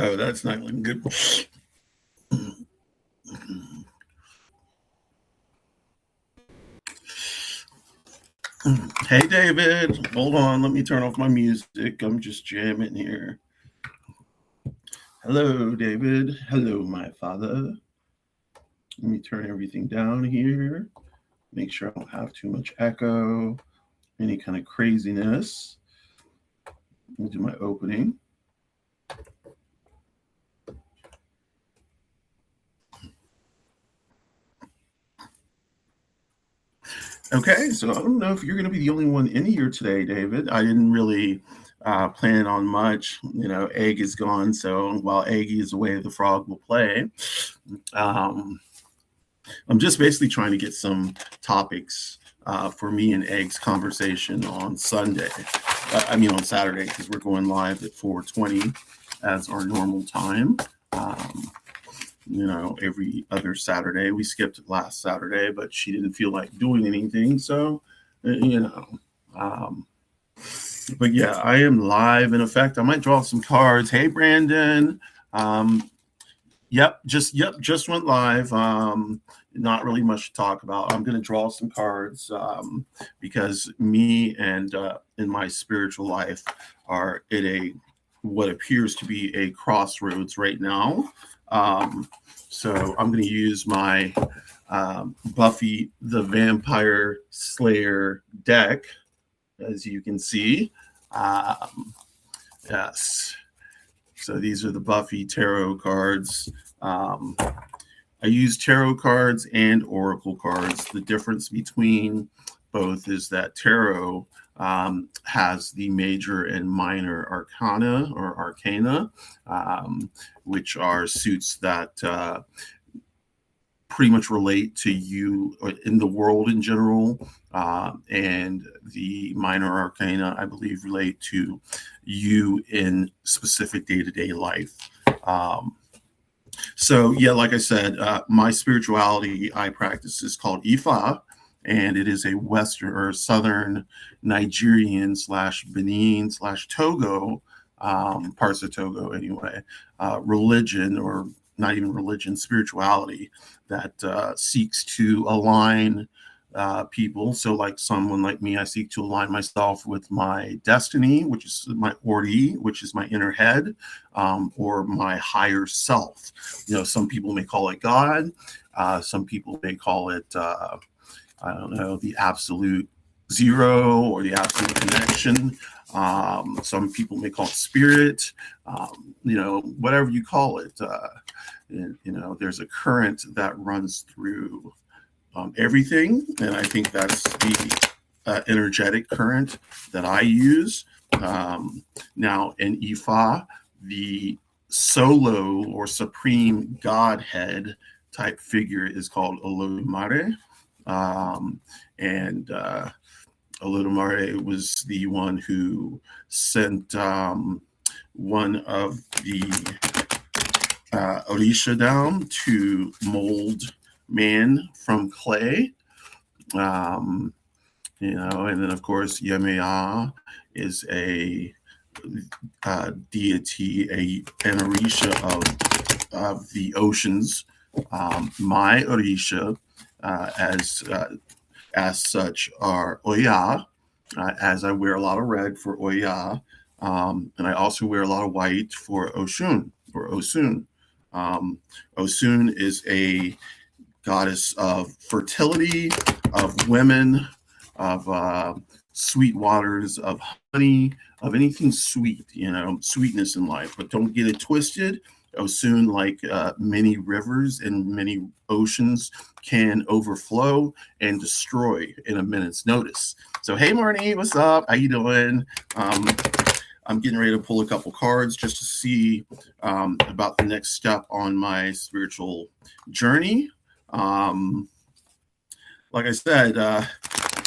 Oh, that's not looking good. Hey, David. Hold on. Let me turn off my music. I'm just jamming here. Hello, David. Hello, my father. Let me turn everything down here. Make sure I don't have too much echo, any kind of craziness. Let me do my opening. Okay, so I don't know if you're going to be the only one in here today, David. I didn't really plan on much. Egg is gone, so while Eggy is away, the frog will play. I'm just basically trying to get some topics for me and Egg's conversation on Sunday. On Saturday, because we're going live at 4:20 as our normal time. Every other Saturday. We skipped last Saturday, but she didn't feel like doing anything. So, but yeah, I am live. In effect, I might draw some cards. Hey, Brandon. Just went live. Not really much to talk about. I'm going to draw some cards because me and in my spiritual life are at what appears to be a crossroads right now. So I'm going to use my Buffy the Vampire Slayer deck, as you can see. Yes. So these are the Buffy tarot cards. I use tarot cards and oracle cards. The difference between both is that tarot has the major and minor arcana, which are suits that pretty much relate to you in the world in general. And the minor arcana, I believe, relate to you in specific day-to-day life. So, yeah, like I said, my spirituality I practice is called Ifa, and it is a Western or Southern Nigerian / Benin / Togo, parts of Togo anyway, religion, or not even religion, spirituality that seeks to align people. So like someone like me, I seek to align myself with my destiny, which is my Ori, which is my inner head, or my higher self. Some people may call it God. Some people may call it, I don't know, the absolute zero or the absolute connection. Some people may call it spirit, whatever you call it. There's a current that runs through everything, and I think that's the energetic current that I use. Now, in Ifa, the solo or supreme Godhead type figure is called Olodumare. And Olodumare was the one who sent one of the Orisha down to mold man from clay. And then of course Yemaya is a deity, an Orisha of the oceans. My Orisha, as such, are Oya, as I wear a lot of red for Oya, and I also wear a lot of white for Oshun or Osun. Osun is a goddess of fertility, of women, of sweet waters, of honey, of anything sweet, sweetness in life. But don't get it twisted. Osun, like many rivers and many oceans, can overflow and destroy in a minute's notice. So, hey, Marnie, what's up? How you doing? I'm getting ready to pull a couple cards just to see about the next step on my spiritual journey. Like I said,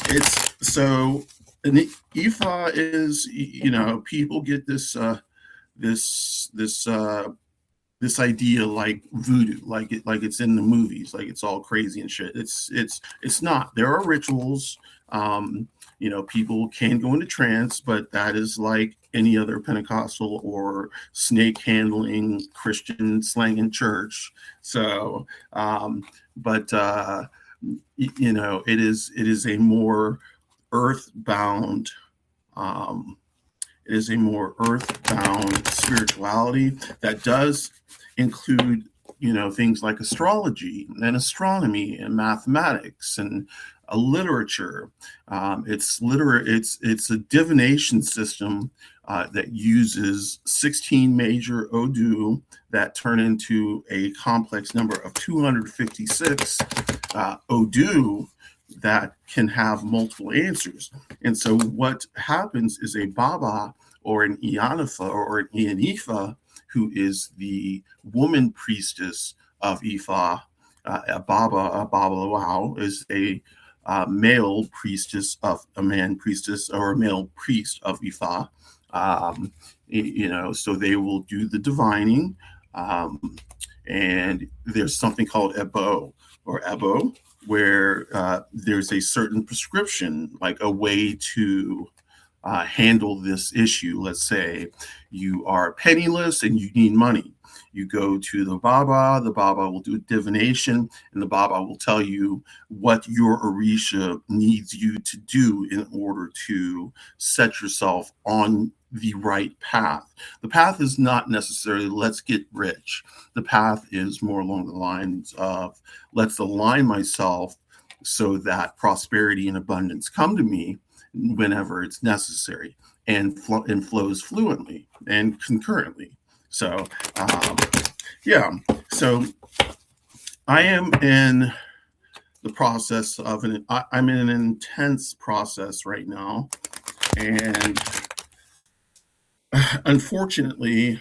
it's so And the Ifa is, people get this this idea like voodoo, like it's in the movies, like it's all crazy and shit. It's not. There are rituals. People can go into trance, but that is like any other Pentecostal or snake handling Christian slang in church. So, but it is a more earthbound. Um, it is a more earthbound spirituality that does include, things like astrology and astronomy and mathematics and literature. It's a divination system that uses 16 major Odu that turn into a complex number of 256 Odu that can have multiple answers. And so what happens is a Baba or an Ianifa or an Ianifa, who is the woman priestess of Ifa, a Bawo is a male priestess of a man priestess or a male priest of Ifa. So they will do the divining. And there's something called Ebo, where there's a certain prescription, like a way to handle this issue. Let's say you are penniless and you need money. You go to the Baba will do a divination, and the Baba will tell you what your Orisha needs you to do in order to set yourself on the right path. The path is not necessarily let's get rich. The path is more along the lines of let's align myself so that prosperity and abundance come to me whenever it's necessary and flows fluently and concurrently. So, yeah. So I am in the process of I'm in an intense process right now, and unfortunately,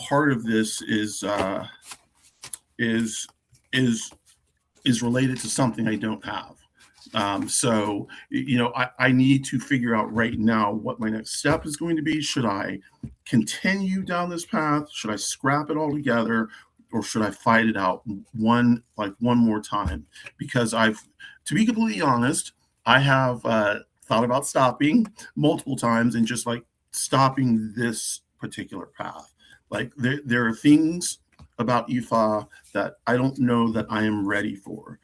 part of this is related to something I don't have. So, I need to figure out right now what my next step is going to be. Should I continue down this path? Should I scrap it all together? Or should I fight it out one more time? Because to be completely honest, I have thought about stopping multiple times and just like stopping this particular path. Like there are things about Ifa that I don't know that I am ready for.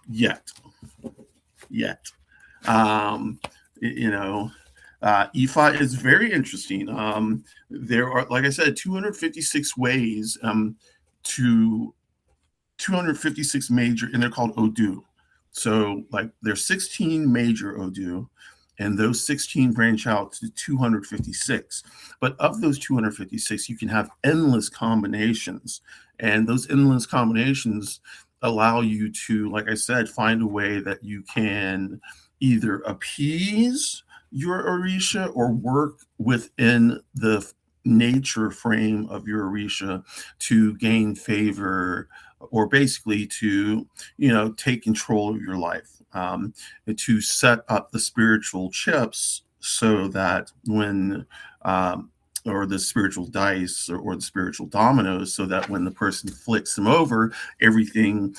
Yet. Ifa is very interesting. There are, like I said, 256 ways to 256 major, and they're called Odu. So, like, there's 16 major Odu, and those 16 branch out to 256. But of those 256, you can have endless combinations, and those endless combinations allow you to, like I said, find a way that you can either appease your Orisha or work within the nature frame of your Orisha to gain favor, or basically to, take control of your life, to set up the spiritual chips so that when or the spiritual dice or the spiritual dominoes, so that when the person flicks them over, everything,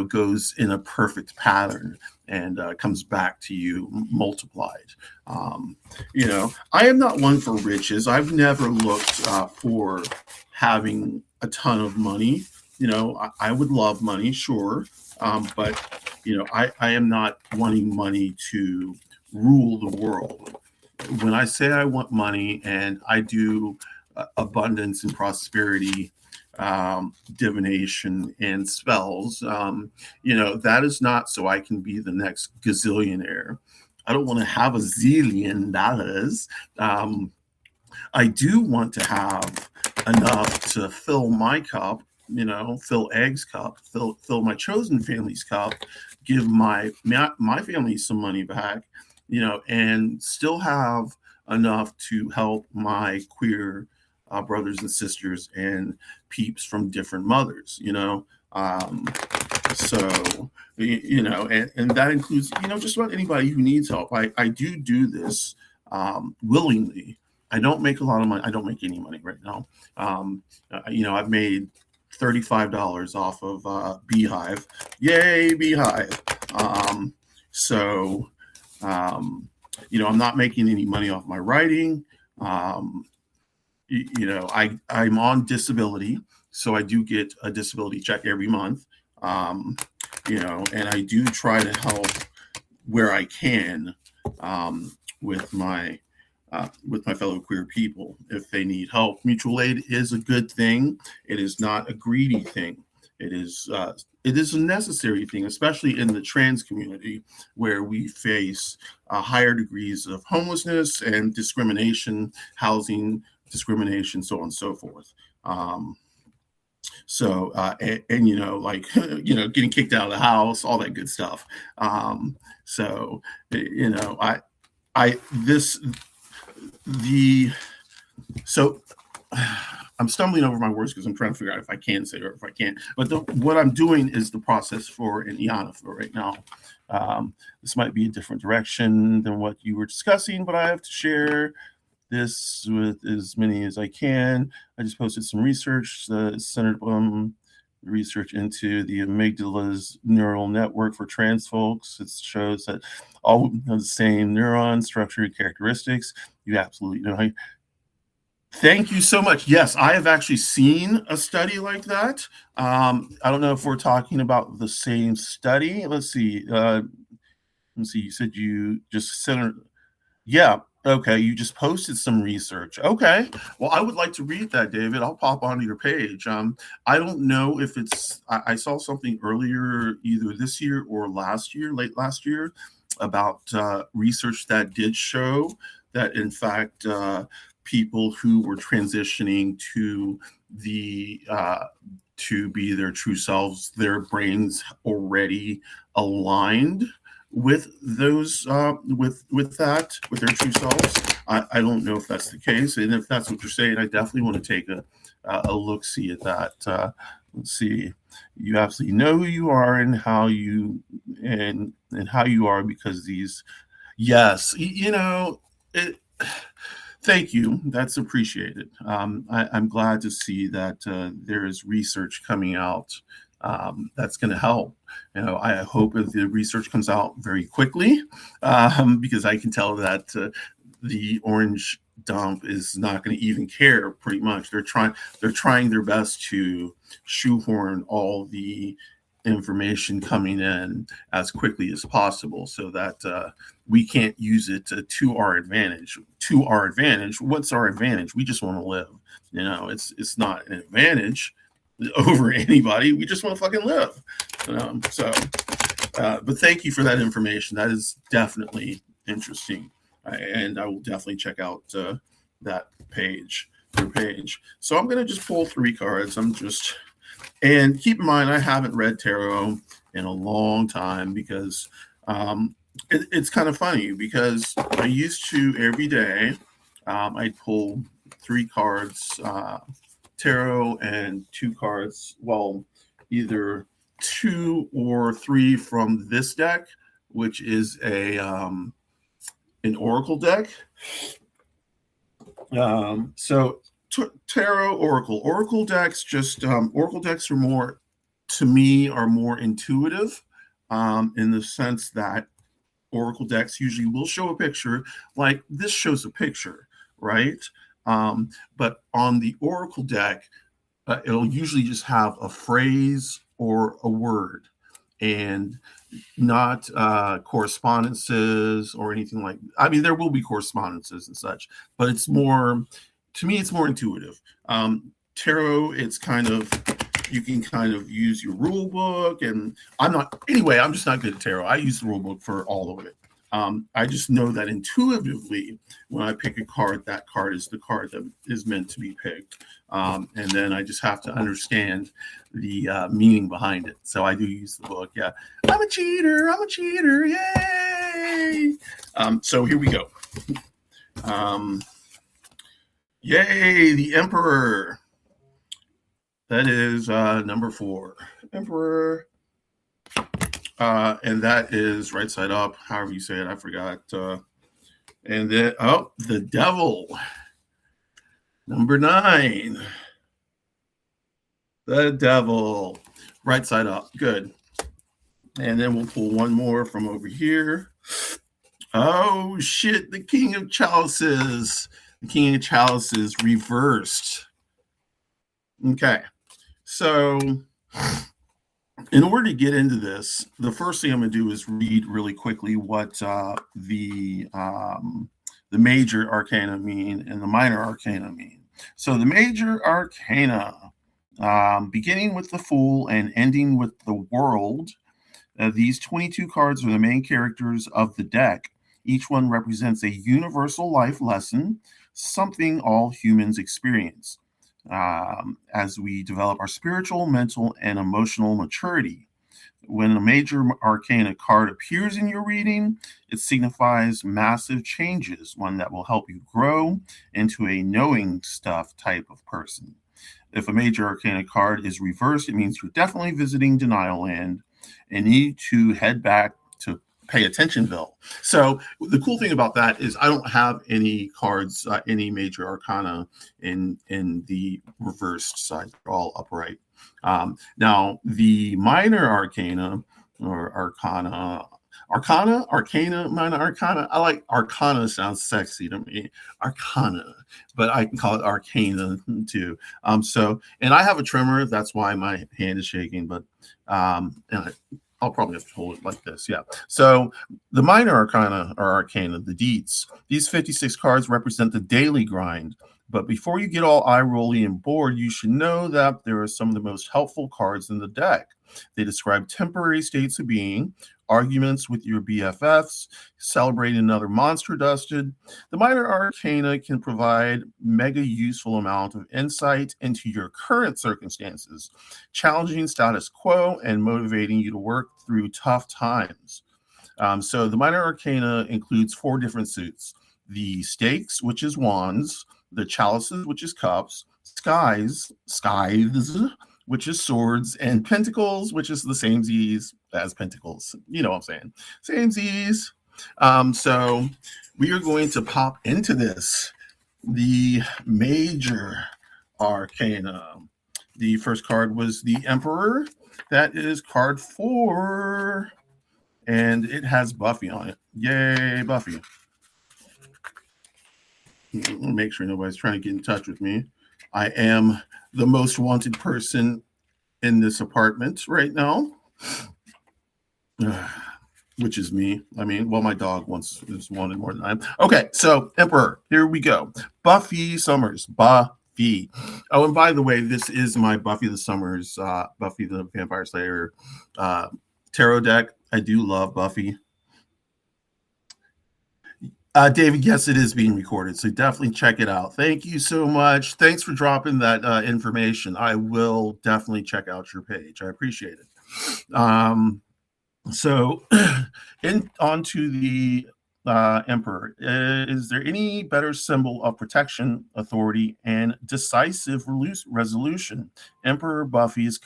goes in a perfect pattern and comes back to you multiplied. I am not one for riches. I've never looked for having a ton of money. I would love money, sure. But, I am not wanting money to rule the world. When I say I want money and I do abundance and prosperity, divination and spells, that is not so I can be the next gazillionaire. I don't want to have $1 zillion. I do want to have enough to fill my cup, fill Egg's cup, fill my chosen family's cup, give my family some money back, and still have enough to help my queer brothers and sisters and peeps from different mothers, So, and that includes, just about anybody who needs help. I do this willingly. I don't make a lot of money. I don't make any money right now. I've made $35 off of Beehive. Yay, Beehive. So, I'm not making any money off my writing. I'm on disability, so I do get a disability check every month. And I do try to help where I can with my fellow queer people if they need help. Mutual aid is a good thing. It is not a greedy thing. It is a necessary thing, especially in the trans community, where we face higher degrees of homelessness and discrimination, housing discrimination, so on and so forth. Getting kicked out of the house, all that good stuff. I'm stumbling over my words because I'm trying to figure out if I can say it or if I can't. But what I'm doing is the process for an IANA right now. This might be a different direction than what you were discussing, but I have to share this with as many as I can. I just posted some research centered on research into the amygdala's neural network for trans folks. It shows that all have the same neuron structure and characteristics. You absolutely know. Thank you so much. Yes, I have actually seen a study like that. I don't know if we're talking about the same study. Let's see. You said you just centered. Yeah. Okay. You just posted some research. Okay. Well, I would like to read that, David. I'll pop onto your page. I don't know if I saw something earlier, either this year or late last year, about research that did show that, in fact, people who were transitioning to be their true selves, their brains already aligned with those with their true selves. I don't know if that's the case, and if that's what you're saying, I definitely want to take a look see at that. Let's see. You absolutely know who you are and how you are because these. Yes, thank you. That's appreciated. I'm glad to see that there is research coming out that's going to help. I hope that the research comes out very quickly because I can tell that the orange dump is not going to even care. Pretty much, they're trying their best to shoehorn all the information coming in as quickly as possible so that we can't use it to our advantage. What's our advantage? We just want to live. It's not an advantage over anybody. We just want to fucking live. But thank you for that information. That is definitely interesting. And I will definitely check out that page, your page. So I'm going to just pull 3 cards. And keep in mind, I haven't read tarot in a long time because it's kind of funny because I used to every day, I'd pull 3 cards, tarot, and 2 cards, either 2 or 3 from this deck, which is an oracle deck. Tarot, oracle decks are more, to me, are more intuitive in the sense that oracle decks usually will show a picture, like this shows a picture, right? But on the oracle deck, it'll usually just have a phrase or a word and not correspondences or anything like. I mean, there will be correspondences and such, but it's more, to me, it's more intuitive. Tarot, it's kind of, you can kind of use your rule book, and I'm just not good at tarot. I use the rule book for all of it. I just know that intuitively, when I pick a card, that card is the card that is meant to be picked. And then I just have to understand the meaning behind it. So I do use the book. Yeah. I'm a cheater. Yay. So here we go. Yay, the Emperor. That is number 4. Emperor. And that is right side up, however you say it. I forgot. And then, the devil, number 9. The devil, right side up. Good. And then we'll pull one more from over here. Oh, shit. The King of Chalices. The King of Chalices reversed. Okay. So, in order to get into this, the first thing I'm going to do is read really quickly what the major arcana mean and the minor arcana mean. So, the major arcana, beginning with the Fool and ending with the World, these 22 cards are the main characters of the deck. Each one represents a universal life lesson, something all humans experience as we develop our spiritual, mental, and emotional maturity. When a major arcana card appears in your reading, it signifies massive changes, one that will help you grow into a knowing stuff type of person. If a major arcana card is reversed, it means you're definitely visiting denial land and need to head back to pay attention bill. So the cool thing about that is I don't have any cards, any major arcana in the reversed side. They're all upright. Now the minor arcana or arcana, minor arcana. I like arcana, sounds sexy to me. Arcana, but I can call it arcana too. And I have a tremor. That's why my hand is shaking, but I'll probably have to hold it like this. Yeah. So the minor arcana or arcana, the deets, these 56 cards represent the daily grind. But before you get all eye-rolly and bored, you should know that there are some of the most helpful cards in the deck. They describe temporary states of being, arguments with your BFFs, celebrating another monster dusted. The minor arcana can provide mega useful amount of insight into your current circumstances, challenging status quo and motivating you to work through tough times. So the minor arcana includes 4 different suits: the stakes, which is wands; the chalices, which is cups; scythes, which is swords; and pentacles, which is the same Z's as pentacles. You know what I'm saying? Same Z's. So we are going to pop into this. The major arcana. The first card was the Emperor. That is card 4. And it has Buffy on it. Yay, Buffy. Make sure nobody's trying to get in touch with me. I am the most wanted person in this apartment right now, which is me. I mean, well, my dog is wanted more than I am. Okay, so Emperor, here we go. Buffy Summers, Buffy. Oh, and by the way, this is my Buffy the Summers, Buffy the Vampire Slayer tarot deck. I do love Buffy. David, yes, it is being recorded, so definitely check it out. Thank you so much. Thanks for dropping that information. I will definitely check out your page. I appreciate it. So, on to the Emperor. Is there any better symbol of protection, authority, and decisive resolution? Emperor Buffy is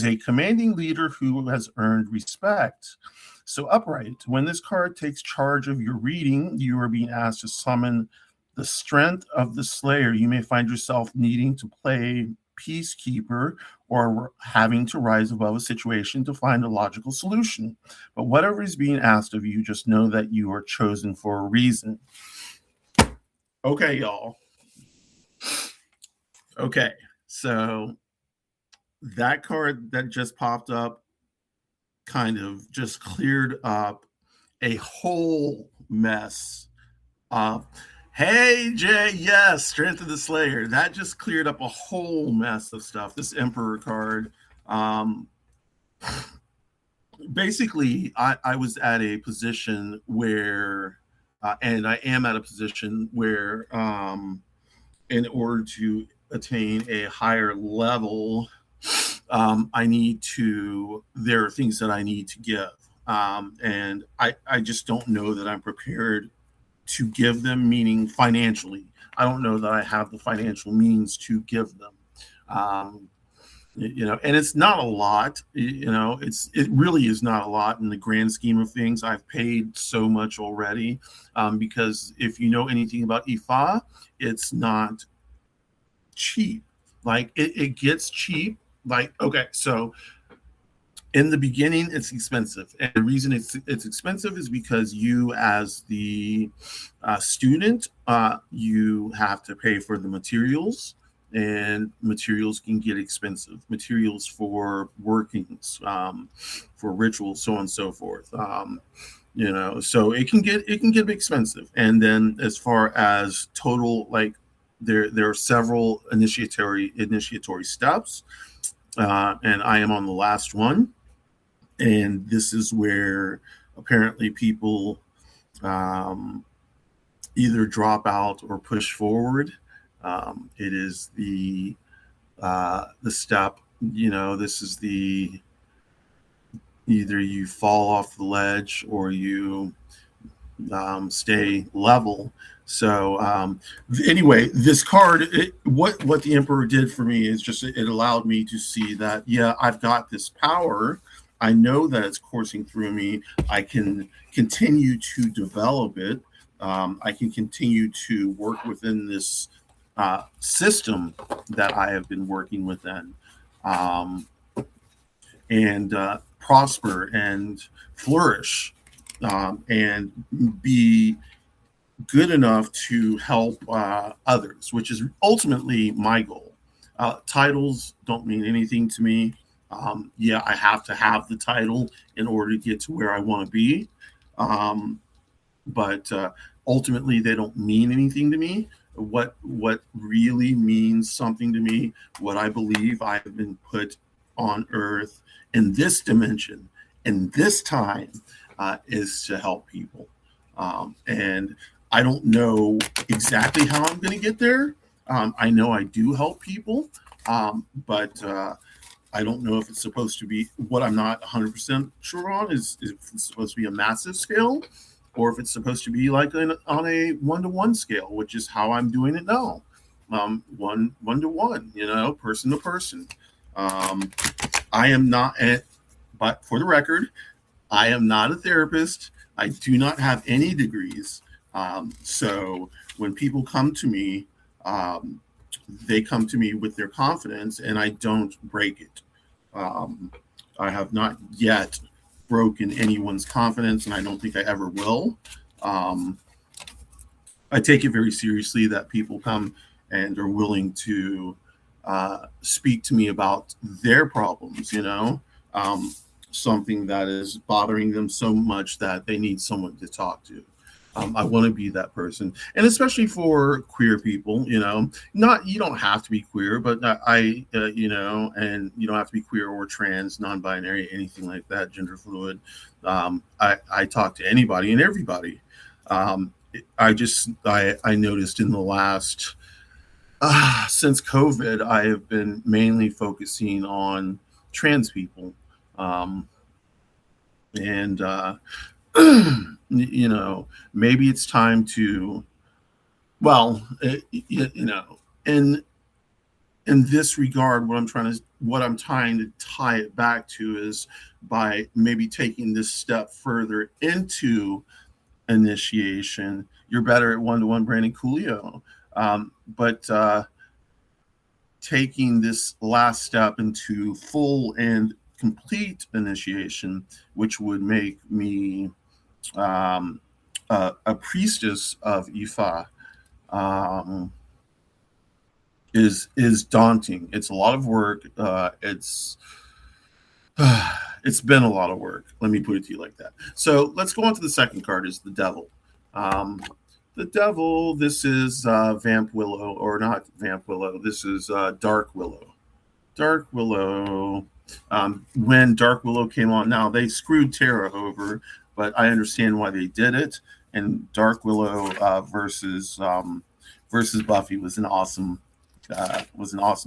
a commanding leader who has earned respect. So upright, when this card takes charge of your reading, you are being asked to summon the strength of the Slayer. You may find yourself needing to play peacekeeper or having to rise above a situation to find a logical solution. But whatever is being asked of you, just know that you are chosen for a reason. Okay, y'all. Okay, so that card that just popped up kind of just cleared up a whole mess of, hey Jay, yes, Strength of the Slayer. That just cleared up a whole mess of stuff. This Emperor card. Basically, I was at a position where, and I am at a position where, in order to attain a higher level, there are things that I need to give. And I just don't know that I'm prepared to give them, meaning financially. I don't know that I have the financial means to give them. And it's not a lot. It really is not a lot in the grand scheme of things. I've paid so much already, because if you know anything about Ifa, it's not cheap. Like it gets cheap. Like, okay, so in the beginning it's expensive, and the reason it's expensive is because you, as the student, you have to pay for the materials, and materials can get expensive. Materials for workings, for rituals, so on and so forth. So it can get expensive. And then as far as total, like, there are several initiatory steps, and I am on the last one. And this is where apparently people um, either drop out or push forward. It is the step. This is the either you fall off the ledge or you stay level. So anyway, this card, what the Emperor did for me is just it allowed me to see that, yeah, I've got this power. I know that it's coursing through me. I can continue to develop it. I can continue to work within this system that I have been working within, um, and prosper and flourish, and be good enough to help others, which is ultimately my goal. Titles don't mean anything to me. Yeah, I have to have the title in order to get to where I want to be. Um, but ultimately, they don't mean anything to me. What really means something to me, what I believe I have been put on Earth in this dimension, in this time, is to help people. And I don't know exactly how I'm going to get there. I know I do help people, but I don't know if it's supposed to be, what I'm not 100% sure on is if it's supposed to be a massive scale, or if it's supposed to be like on a one-to-one scale, which is how I'm doing it now. One to one, person to person. Um, I am not, but for the record, I am not a therapist. I do not have any degrees. So when people come to me, um, they come to me with their confidence, and I don't break it. Um, I have not yet broken anyone's confidence, and I don't think I ever will. Um, I take it very seriously that people come and are willing to speak to me about their problems, something that is bothering them so much that they need someone to talk to. I want to be that person, and especially for queer people, not, you don't have to be queer, but and you don't have to be queer or trans, non-binary, anything like that, gender fluid. I talk to anybody and everybody. I noticed in the last since COVID, I have been mainly focusing on trans people, and maybe it's time to, well, in this regard, what I'm trying to tie it back to is by maybe taking this step further into initiation. You're better at one-to-one, Brandon Coolio, but taking this last step into full and complete initiation, which would make me a priestess of Ifa, is daunting. It's a lot of work. It's been a lot of work. Let me put it to you like that. So let's go on to the second card. Is the Devil. The Devil. This is Vamp Willow, or not Vamp Willow. This is Dark Willow. Dark Willow. When Dark Willow came on, now they screwed Tara over, but I understand why they did it. And Dark Willow versus Buffy was an awesome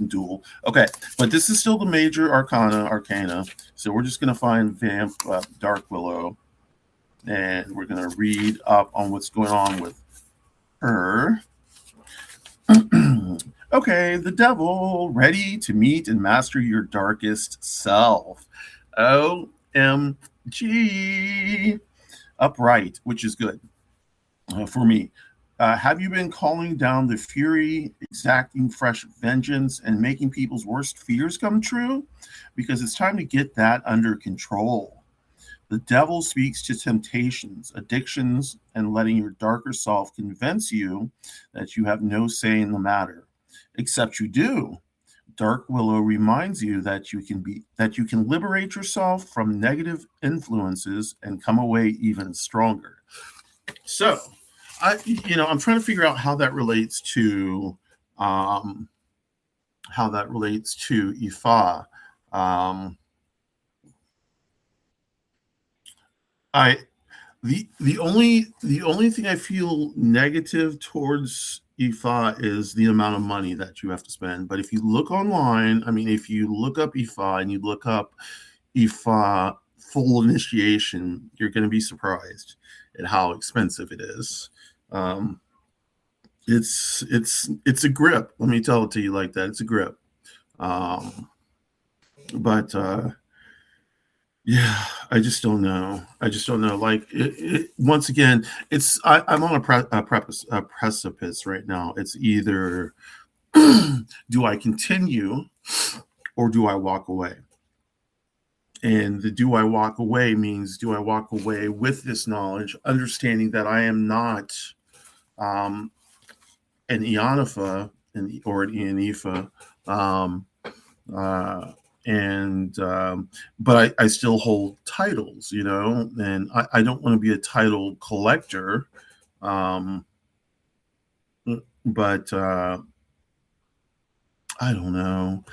duel. Okay, but this is still the major arcana. So we're just gonna find Vamp Dark Willow, and we're gonna read up on what's going on with her. Okay, the devil, ready to meet and master your darkest self. OMG. Upright, which is good for me. Have you been calling down the fury, exacting fresh vengeance, and making people's worst fears come true? Because it's time to get that under control. The devil speaks to temptations, addictions, and letting your darker self convince you that you have no say in the matter. Except you do. Dark Willow reminds you that you can liberate yourself from negative influences and come away even stronger. So, I'm trying to figure out um, how that relates to Ifa. Um, I the only thing I feel negative towards Ifa is the amount of money that you have to spend. But if you look online, I mean, if you look up Ifa and you look up Ifa full initiation, you're going to be surprised at how expensive it is. Um, it's a grip. Let me tell it to you like that. It's a grip. Um, but Yeah, I just don't know. I just don't know. Like once again, I'm on a precipice right now. It's either do I continue or do I walk away? And the do I walk away means do I walk away with this knowledge, understanding that I am not um, an Ianifa or an Ianifa. Um, uh, and but I still hold titles, and I don't want to be a title collector. Um, but I don't know.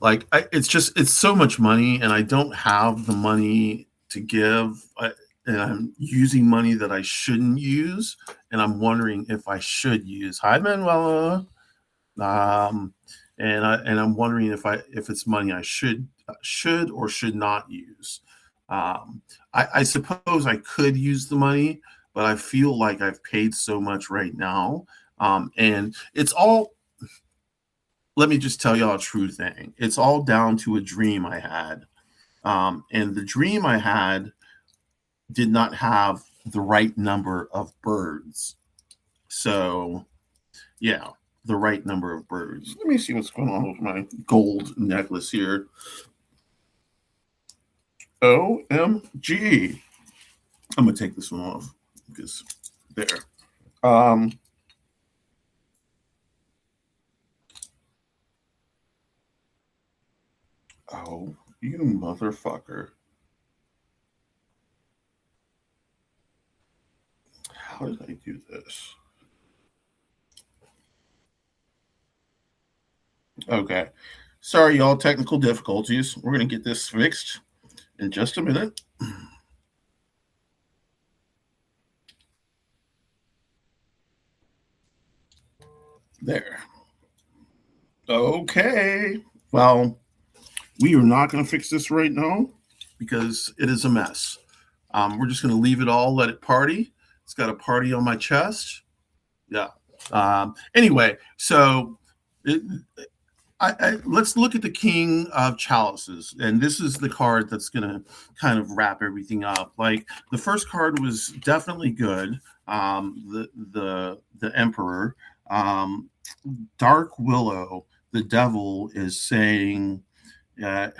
Like it's so much money, and I don't have the money to give. And I'm using money that I shouldn't use, and I'm wondering if I should use. Hi, Manuela. Um, and I'm wondering if it's money I should or should not use. Um, I suppose I could use the money, but I feel like I've paid so much right now, and it's all. Let me just tell y'all a true thing. It's all down to a dream I had, and the dream I had did not have the right number of birds. So yeah, the right number of birds. Let me see what's going on with my gold necklace here. OMG. I'm going to take this one off because there. Um, oh, you motherfucker. How did I do this? Okay. Sorry, y'all, technical difficulties. We're going to get this fixed in just a minute. There. Okay. Well, we are not going to fix this right now because it is a mess. We're just going to leave it all, let it party. It's got a party on my chest. Yeah. Anyway, so it, let's look at the King of Chalices, and this is the card that's going to kind of wrap everything up. Like the first card was definitely good. The Emperor, um, Dark Willow, the Devil is saying. Uh,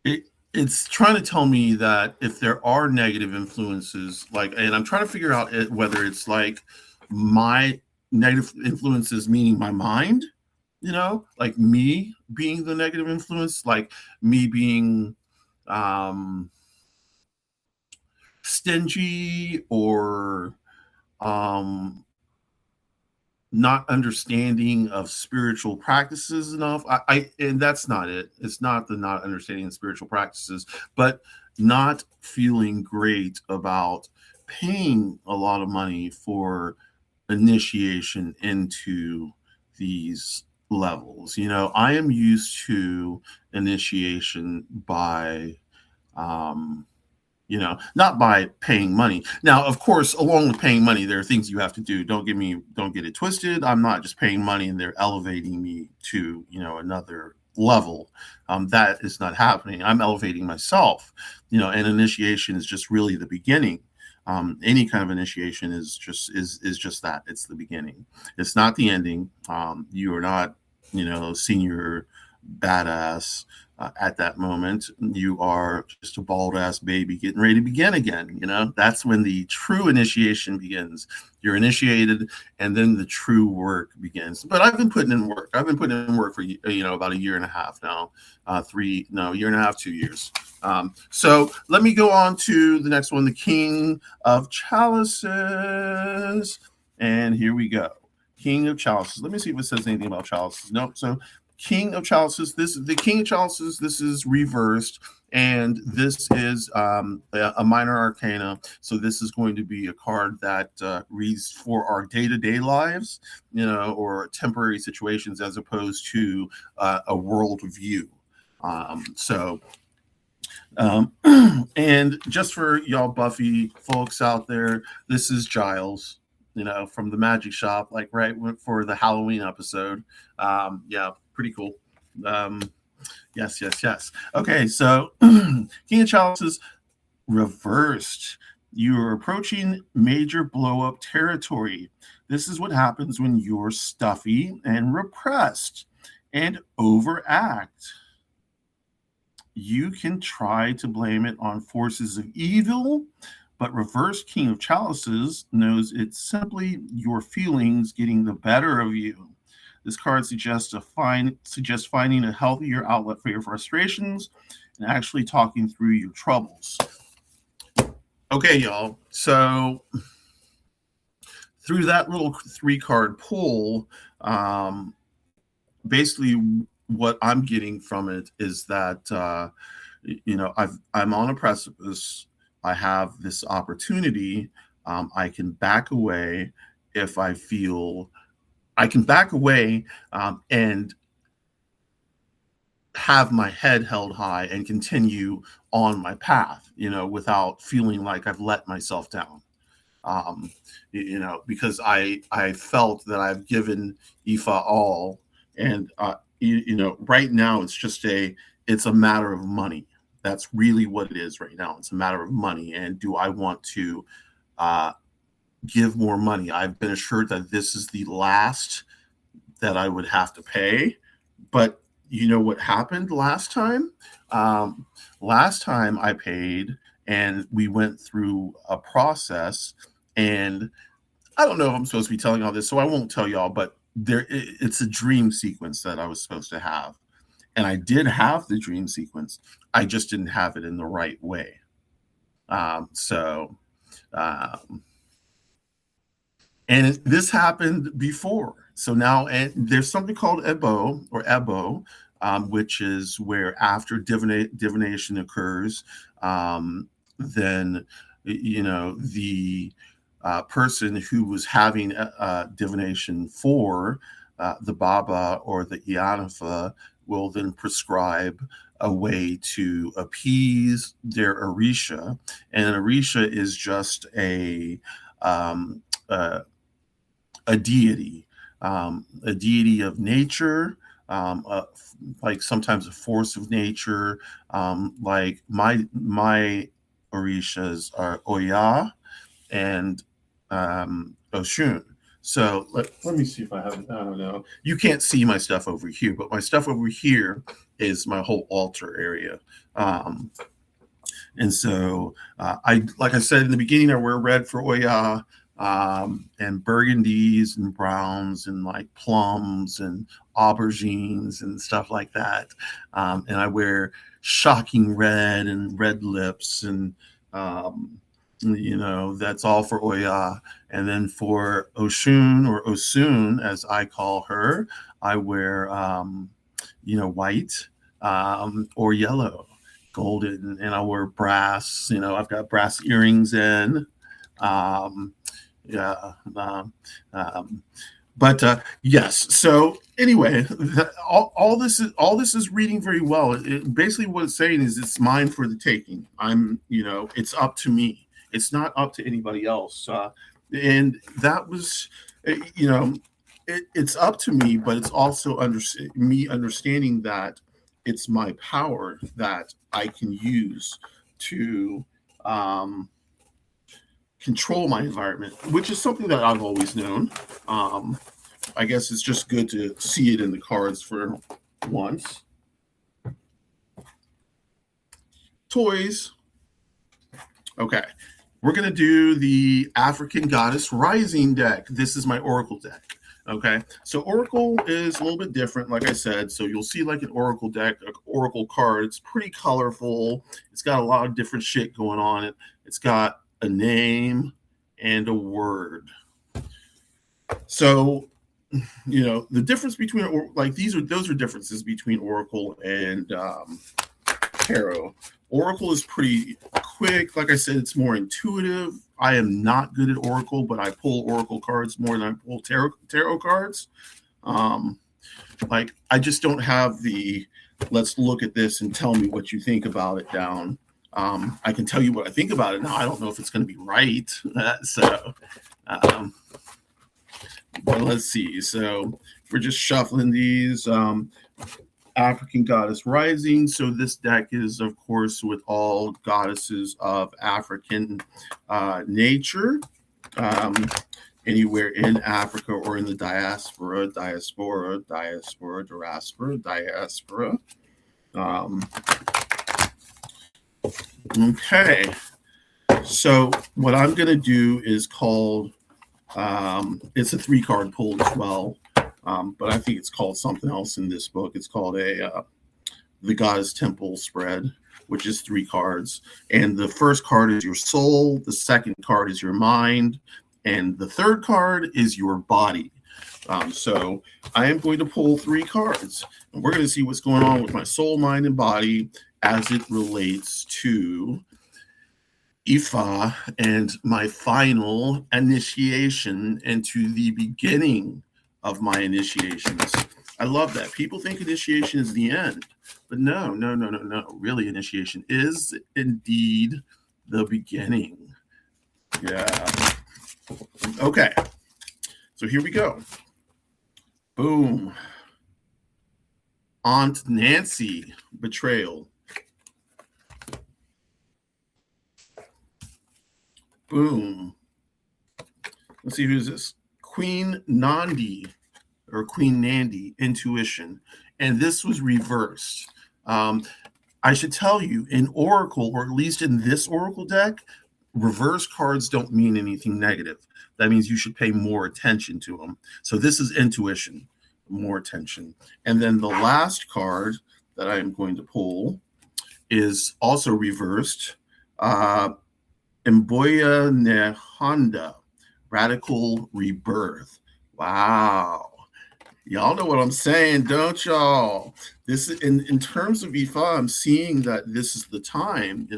it, it's trying to tell me that if there are negative influences, like, and I'm trying to figure out whether it's like my negative influences, meaning my mind, like me being the negative influence, like me being um, stingy or um, not understanding of spiritual practices enough. And that's not it. It's not the not understanding of spiritual practices, but not feeling great about paying a lot of money for initiation into these levels. I am used to initiation by um not by paying money. Now, of course, along with paying money, there are things you have to do. Don't get it twisted. I'm not just paying money and they're elevating me to, another level. That is not happening. I'm elevating myself, and initiation is just really the beginning. Any kind of initiation is just that. It's the beginning. It's not the ending. You are not, senior badass at that moment. You are just a bald ass baby getting ready to begin again. That's when the true initiation begins. You're initiated, and then the true work begins. But I've been putting in work. I've been putting in work for about a year and a half now. Year and a half, 2 years. So let me go on to the next one, the King of Chalices. And here we go. King of Chalices. Let me see if it says anything about chalices. Nope. So King of Chalices. The King of Chalices. This is reversed, and this is a minor arcana. So this is going to be a card that reads for our day-to-day lives, or temporary situations, as opposed to a world view. And just for y'all Buffy folks out there, this is Giles, from the Magic Shop, like right for the Halloween episode. Pretty cool. Yes. Okay, so King of Chalices reversed. You are approaching major blow-up territory. This is what happens when you're stuffy and repressed and overact. You can try to blame it on forces of evil, but reverse King of Chalices knows it's simply your feelings getting the better of you. This card suggests finding a healthier outlet for your frustrations and actually talking through your troubles. Okay, y'all. So through that little 3-card pull, basically what I'm getting from it is that I'm on a precipice. I have this opportunity. I can back away if I feel I can back away and have my head held high and continue on my path, without feeling like I've let myself down. Because I felt that I've given Aoife all, and right now it's a matter of money. That's really what it is right now. It's a matter of money, and do I want to give more money? I've been assured that this is the last that I would have to pay, but you know what happened last time? Last time I paid, and we went through a process, and I don't know if I'm supposed to be telling all this, so I won't tell y'all, but it's a dream sequence that I was supposed to have. And I did have the dream sequence. I just didn't have it in the right way. And this happened before. So now, and there's something called Ebo, which is where after divination occurs, then the person who was having divination for the Baba or the Ianifa will then prescribe a way to appease their Orisha, and an Orisha is just a deity, a deity of nature, like sometimes a force of nature. Like my Orishas are Oya and Oshun. So let me see if I have it. I don't know. You can't see my stuff over here, but my stuff over here is my whole altar area. And so like I said in the beginning, I wear red for Oya, and burgundies and browns and like plums and aubergines and stuff like that. And I wear shocking red and red lips, and that's all for Oya. And then for Oshun, or Osun as I call her, I wear white or yellow, golden, and I wear brass. I've got brass earrings in. But yes. So anyway, all this is reading very well. Basically, what it's saying is it's mine for the taking. It's up to me. It's not up to anybody else. And that was, you know, it's up to me, but it's also me understanding that it's my power that I can use to um, control my environment, which is something that I've always known. Um, I guess it's just good to see it in the cards for once. Toys. Okay. We're going to do the African Goddess Rising deck. This is my Oracle deck. Okay. So Oracle is a little bit different, like I said. So you'll see like an Oracle deck, an Oracle card. It's pretty colorful. It's got a lot of different shit going on it. It's got a name and a word. So the difference between those are differences between Oracle and tarot. Oracle is pretty quick. Like I said, it's more intuitive. I am not good at Oracle, but I pull Oracle cards more than I pull tarot cards. I just don't have the let's look at this and tell me what you think about it down. I can tell you what I think about it now. I don't know if it's going to be right. But let's see. So we're just shuffling these. African Goddess Rising. So this deck is, of course, with all goddesses of African nature, anywhere in Africa or in the diaspora. Okay. So what I'm going to do is called, it's a 3-card pull as well. But I think it's called something else in this book. It's called the Goddess Temple spread, which is 3 cards. And the first card is your soul. The second card is your mind. And the third card is your body. So I am going to pull 3 cards. And we're going to see what's going on with my soul, mind, and body as it relates to Ifa and my final initiation into the beginning of my initiations. I love that. People think initiation is the end, but no. Really, initiation is indeed the beginning. Yeah. Okay. So here we go. Boom. Aunt Nancy, betrayal. Boom. Let's see who's this. Queen Nandi, intuition. And this was reversed. I should tell you, in Oracle, or at least in this Oracle deck, reverse cards don't mean anything negative. That means you should pay more attention to them. So this is intuition, more attention. And then the last card that I am going to pull is also reversed. Mboya Nehanda, Radical Rebirth. Wow. Y'all know what I'm saying, don't y'all? This in terms of Ifa, I'm seeing that this is the time,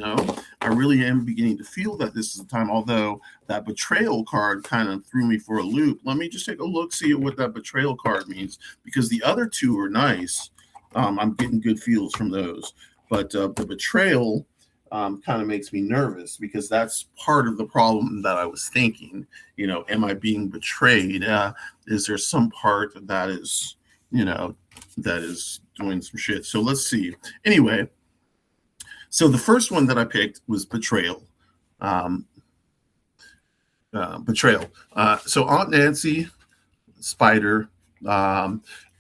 I really am beginning to feel that this is the time, although that betrayal card kind of threw me for a loop. Let me just take a look, see what that betrayal card means, because the other 2 are nice. I'm getting good feels from those. But the betrayal kind of makes me nervous, because that's part of the problem that I was thinking. Am I being betrayed? Is there some part that is, that is doing some shit? So let's see. Anyway, so the first one that I picked was betrayal. Betrayal. So Aunt Nancy, spider.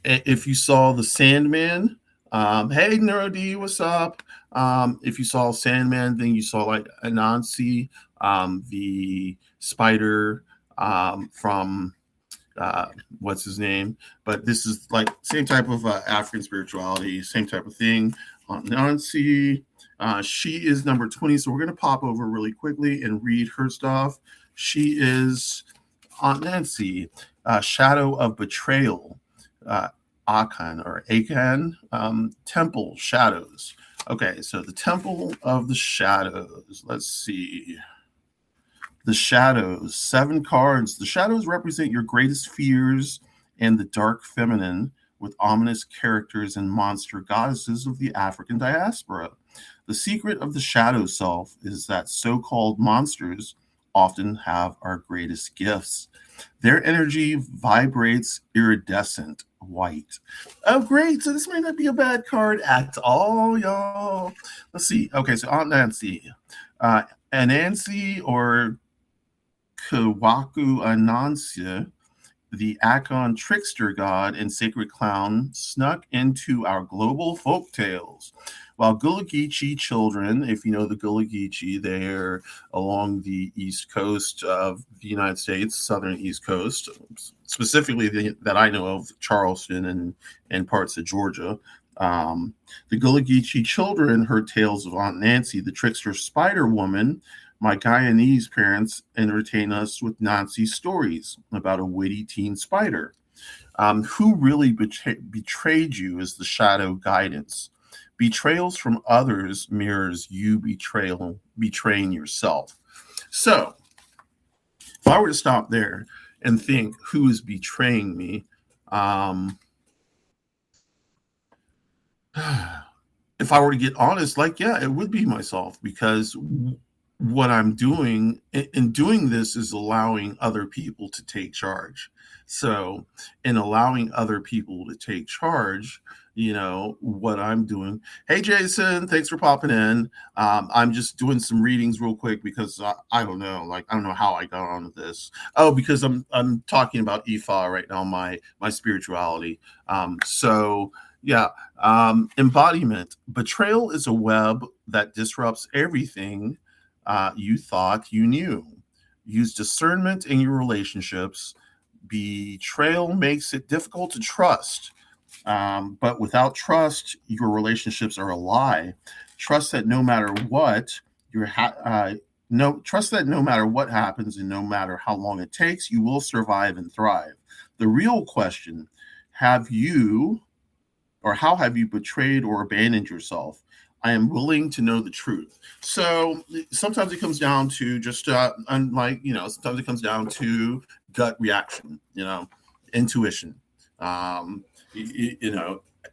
If you saw the Sandman, hey Neuro D, what's up? If you saw Sandman, then you saw like Anansi, the spider from what's his name? But this is like same type of African spirituality, same type of thing. Anansi, she is number 20, so we're gonna pop over really quickly and read her stuff. She is Aunt Nancy, Shadow of Betrayal, Akan, Temple Shadows. Okay, so the Temple of the Shadows. Let's see. The shadows, 7 cards. The shadows represent your greatest fears and the dark feminine, with ominous characters and monster goddesses of the African diaspora. The secret of the shadow self is that so called monsters often have our greatest gifts. Their energy vibrates iridescent white. Oh, great. So this may not be a bad card at all, y'all. Let's see. Okay, so Aunt Nancy. Anansi or Kawaku Anansia, the Akon trickster god and sacred clown, snuck into our global folk tales. While Gullah Geechee children, if you know the Gullah Geechee, they're along the east coast of the United States, southern east coast, specifically that I know of, Charleston and parts of Georgia. The Gullah Geechee children heard tales of Aunt Nancy, the trickster spider woman. My Guyanese parents entertain us with Nancy stories about a witty teen spider. Who really betrayed you is the shadow guidance. Betrayals from others mirrors you betraying yourself. So, if I were to stop there and think who is betraying me, if I were to get honest, like, yeah, it would be myself, because what I'm doing in doing this is allowing other people to take charge. So, in allowing other people to take charge, what I'm doing. Hey, Jason, thanks for popping in. I'm just doing some readings real quick because I don't know, I don't know how I got onto this. Oh, because I'm talking about Ifa right now, my spirituality. So yeah, embodiment. Betrayal is a web that disrupts everything you thought you knew. Use discernment in your relationships. Betrayal makes it difficult to trust. But without trust, your relationships are a lie. Trust that no matter what, trust that no matter what happens and no matter how long it takes, you will survive and thrive. The real question: have you, or how have you betrayed or abandoned yourself? I am willing to know the truth. So sometimes it comes down to just, sometimes it comes down to gut reaction, intuition.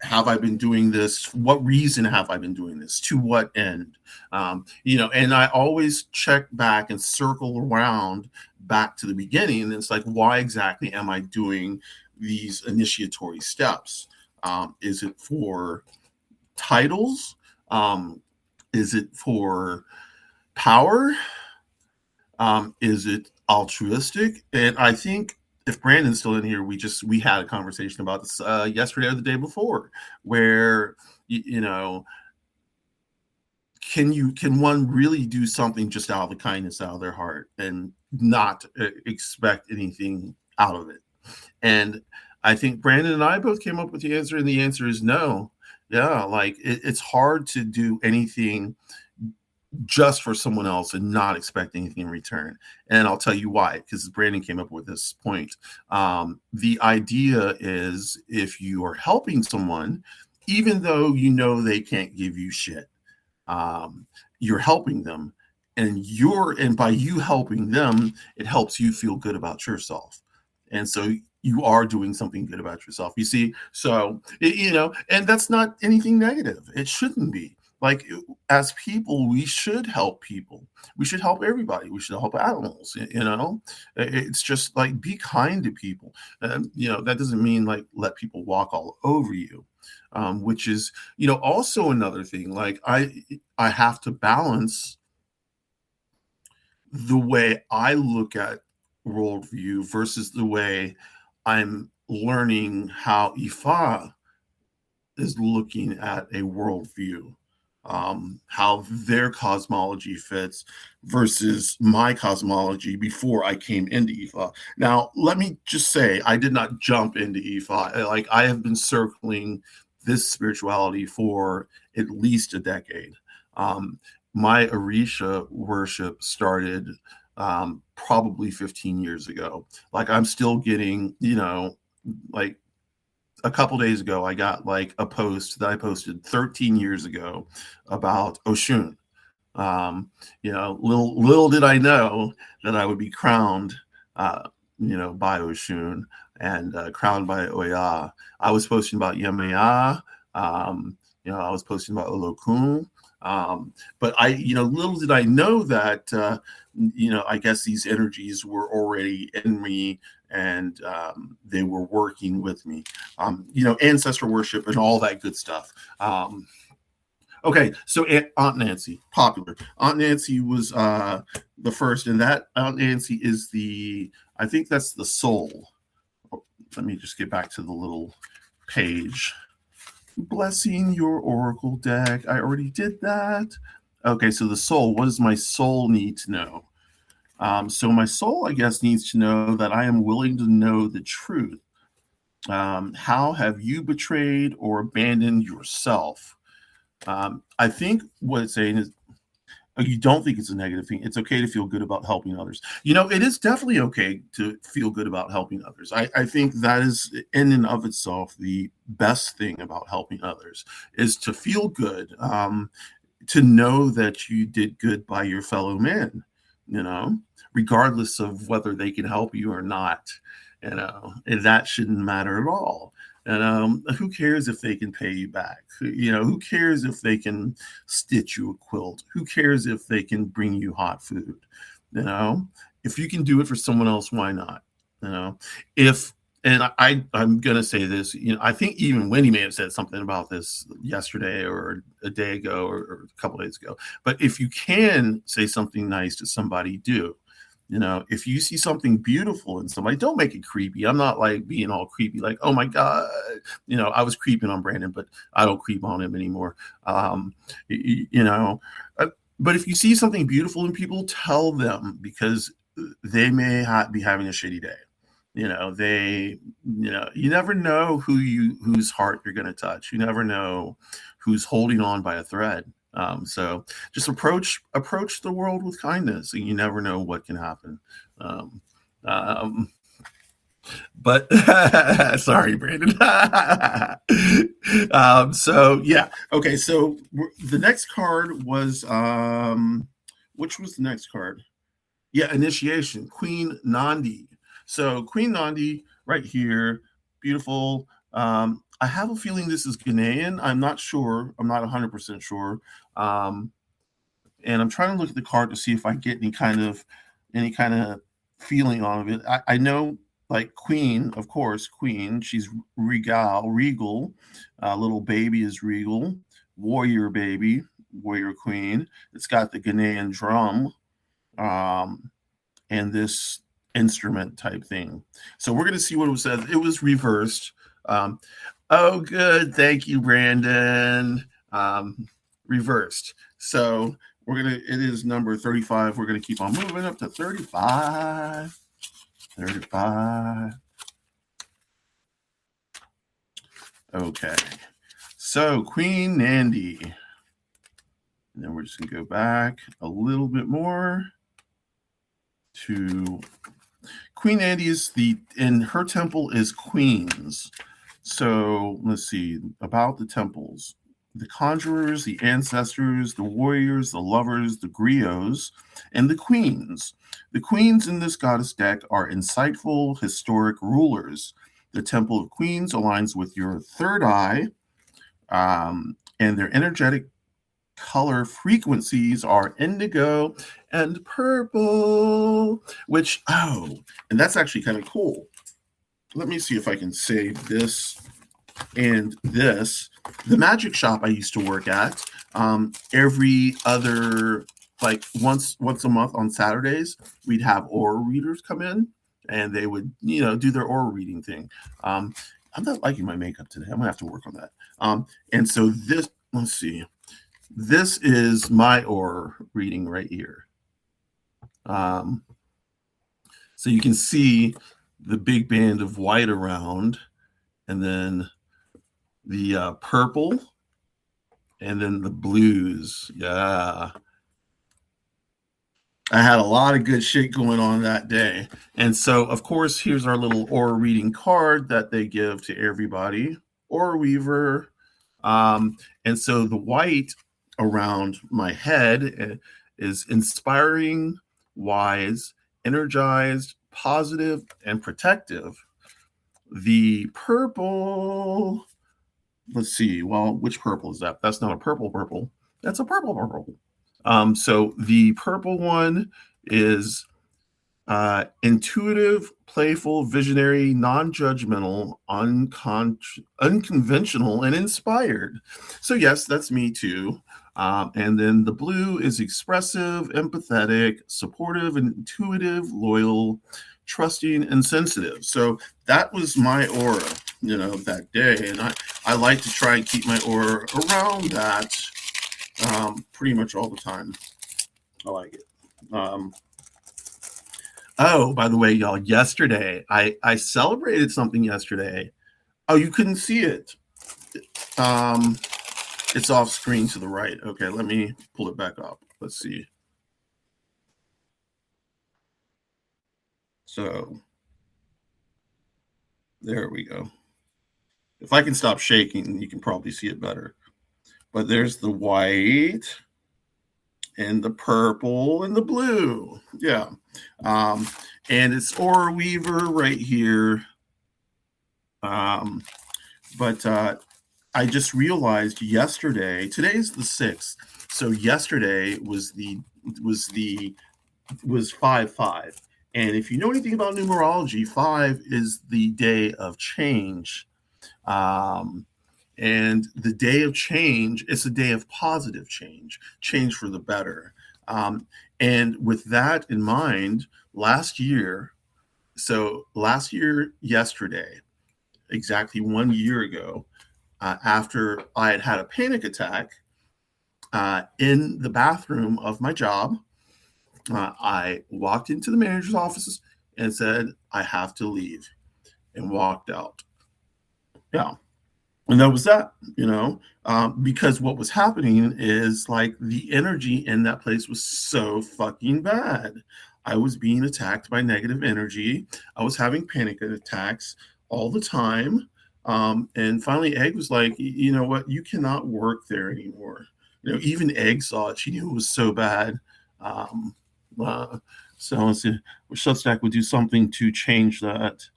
Have I been doing this? What reason have I been doing this? To what end? And I always check back and circle around back to the beginning. And it's like, why exactly am I doing these initiatory steps? Is it for titles? Is it for power? Is it altruistic? And I think if Brandon's still in here, we had a conversation about this yesterday or the day before, where can one really do something just out of the kindness out of their heart and not expect anything out of it? And I think Brandon and I both came up with the answer, and the answer is no. Yeah, it's hard to do anything just for someone else and not expect anything in return. And I'll tell you why, because Brandon came up with this point. The idea is, if you are helping someone, even though they can't give you shit, you're helping them, and by you helping them, it helps you feel good about yourself. And so you are doing something good about yourself, you see? So, and that's not anything negative. It shouldn't be. As people, we should help people. We should help everybody. We should help animals, It's just be kind to people. That doesn't mean let people walk all over you, which is, also another thing. I have to balance the way I look at worldview versus the way I'm learning how Ifa is looking at a worldview, how their cosmology fits versus my cosmology before I came into Ifa. Now, let me just say, I did not jump into Ifa. I have been circling this spirituality for at least a decade. My Orisha worship started probably 15 years ago. I'm still getting, a couple days ago, I got a post that I posted 13 years ago about Oshun. Little did I know that I would be crowned, by Oshun and crowned by Oya. I was posting about Yemaya. I was posting about Olokun. But little did I know that, I guess these energies were already in me, and they were working with me, ancestor worship and all that good stuff. Okay, so Aunt Nancy, popular. Aunt Nancy was the first, and that Aunt Nancy is I think that's the soul. Let me just get back to the little page. Blessing your oracle deck. I already did that. Okay, so the soul. What does my soul need to know? So my soul, I guess, needs to know that I am willing to know the truth. How have you betrayed or abandoned yourself? I think what it's saying is, you don't think it's a negative thing. It's okay to feel good about helping others. It is definitely okay to feel good about helping others. I think that is, in and of itself, the best thing about helping others is to feel good, to know that you did good by your fellow men, regardless of whether they can help you or not. And that shouldn't matter at all. And who cares if they can pay you back? Who cares if they can stitch you a quilt? Who cares if they can bring you hot food? If you can do it for someone else, why not? I'm going to say this, I think even Wendy may have said something about this yesterday or a day ago or a couple of days ago. But if you can say something nice to somebody, do. If you see something beautiful in somebody, don't make it creepy. I'm not like being all creepy, like, oh my God, I was creeping on Brandon, but I don't creep on him anymore. But if you see something beautiful in people, tell them, because they may be having a shitty day. You never know whose heart you're going to touch. You never know who's holding on by a thread. So just approach the world with kindness, and you never know what can happen. But sorry, Brandon. So yeah. Okay. So the next card was, which was the next card? Yeah. Initiation, Queen Nandi. So Queen Nandi right here, beautiful. I have a feeling this is Ghanaian. I'm not sure. I'm not 100% sure. And I'm trying to look at the card to see if I get any kind of feeling on it. I know, like, Queen, of course, Queen. She's regal. Little baby is regal. Warrior baby, warrior queen. It's got the Ghanaian drum, and this instrument type thing. So we're going to see what it says. It was reversed. Oh, good. Thank you, Brandon. Reversed. So it is number 35. We're going to keep on moving up to 35. 35. Okay. So Queen Nandi. And then we're just going to go back a little bit more to Queen Nandi and her temple is Queens. So let's see about the temples. The conjurers, the ancestors, the warriors, the lovers, the griots, and the queens. The queens in this goddess deck are insightful, historic rulers. The Temple of Queens aligns with your third eye, and their energetic color frequencies are indigo and purple, and that's actually kind of cool. Let me see if I can save this and this. The magic shop I used to work at, every other, like once a month on Saturdays, we'd have aura readers come in, and they would, do their aura reading thing. I'm not liking my makeup today. I'm gonna have to work on that. And so let's see. This is my aura reading right here. So you can see the big band of white around, and then the purple, and then the blues. Yeah. I had a lot of good shit going on that day. And so, of course, here's our little aura reading card that they give to everybody. Aura Weaver. And so the white around my head is inspiring, wise, energized, positive, and protective. The purple, let's see, well, which purple is that? That's not a purple. That's a purple. So the purple one is intuitive, playful, visionary, non-judgmental, unconventional, and inspired. So yes, that's me too. And then the blue is expressive, empathetic, supportive, intuitive, loyal, trusting, and sensitive. So that was my aura, that day. And I like to try and keep my aura around that pretty much all the time. I like it. Oh, by the way, y'all, yesterday, I celebrated something yesterday. Oh, you couldn't see it. It's off screen to the right. Okay, let me pull it back up. Let's see. So there we go. If I can stop shaking, you can probably see it better. But there's the white and the purple and the blue. Yeah. And it's Aura Weaver right here. But I just realized yesterday, today's the 6th. So yesterday was 5/5. And if you know anything about numerology, 5 is the day of change. And the day of change is a day of positive change for the better. And with that in mind, last year, yesterday, exactly 1 year ago, after I had a panic attack in the bathroom of my job, I walked into the manager's office and said, I have to leave, and walked out. Yeah. And that was that, because what was happening is like the energy in that place was so fucking bad. I was being attacked by negative energy. I was having panic attacks all the time. And finally, Egg was like, you know what? You cannot work there anymore. Even Egg saw it. She knew it was so bad. So let's see. Substack would do something to change that.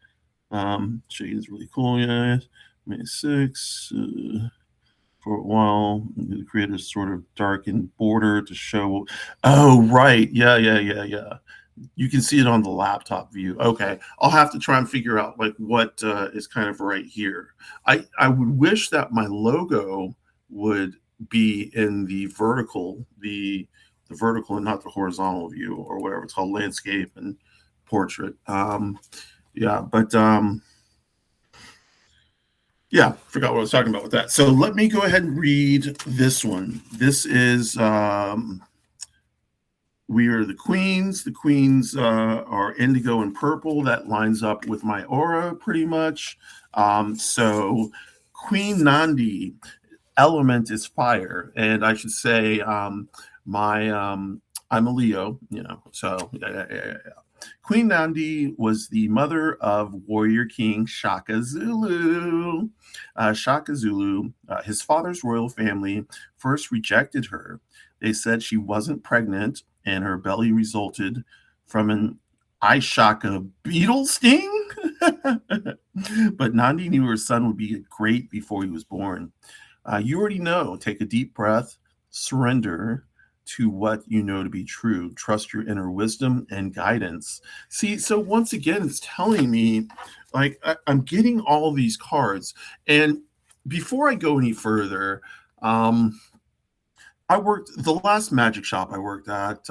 Shade is really cool, guys. May 6 for a while. Create a sort of darkened border to show. Oh, right. Yeah. You can see it on the laptop view. Okay. I'll have to try and figure out like what is kind of right here. I would wish that my logo would be in the vertical, the vertical and not the horizontal view, or whatever it's called, landscape and portrait. Yeah, forgot what I was talking about with that. So let me go ahead and read this one. This is we are the queens. The queens are indigo and purple. That lines up with my aura pretty much. So Queen Nandi element is fire, and I should say I'm a Leo. So yeah. Queen Nandi was the mother of warrior king Shaka Zulu. His father's royal family first rejected her. They said she wasn't pregnant and her belly resulted from an Ishaka beetle sting. But Nandi knew her son would be great before he was born. You already know. Take a deep breath, surrender to what you know to be true. Trust your inner wisdom and guidance. See, so once again, it's telling me, like, I'm getting all of these cards. And before I go any further, I worked, the last magic shop I worked at,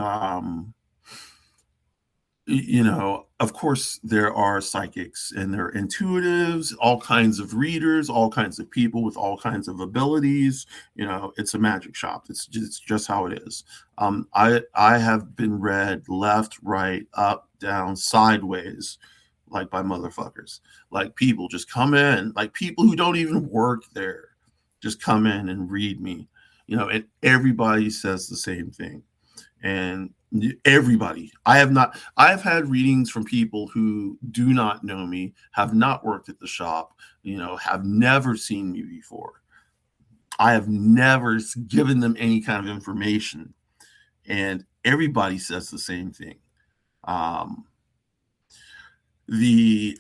of course, there are psychics and there are intuitives, all kinds of readers, all kinds of people with all kinds of abilities. It's a magic shop. It's just how it is. I have been read left, right, up, down, sideways, like by motherfuckers. Like people just come in, like people who don't even work there, just come in and read me. And everybody says the same thing. And everybody, I've had readings from people who do not know me, have not worked at the shop, have never seen me before. I have never given them any kind of information, and everybody says the same thing. Um, the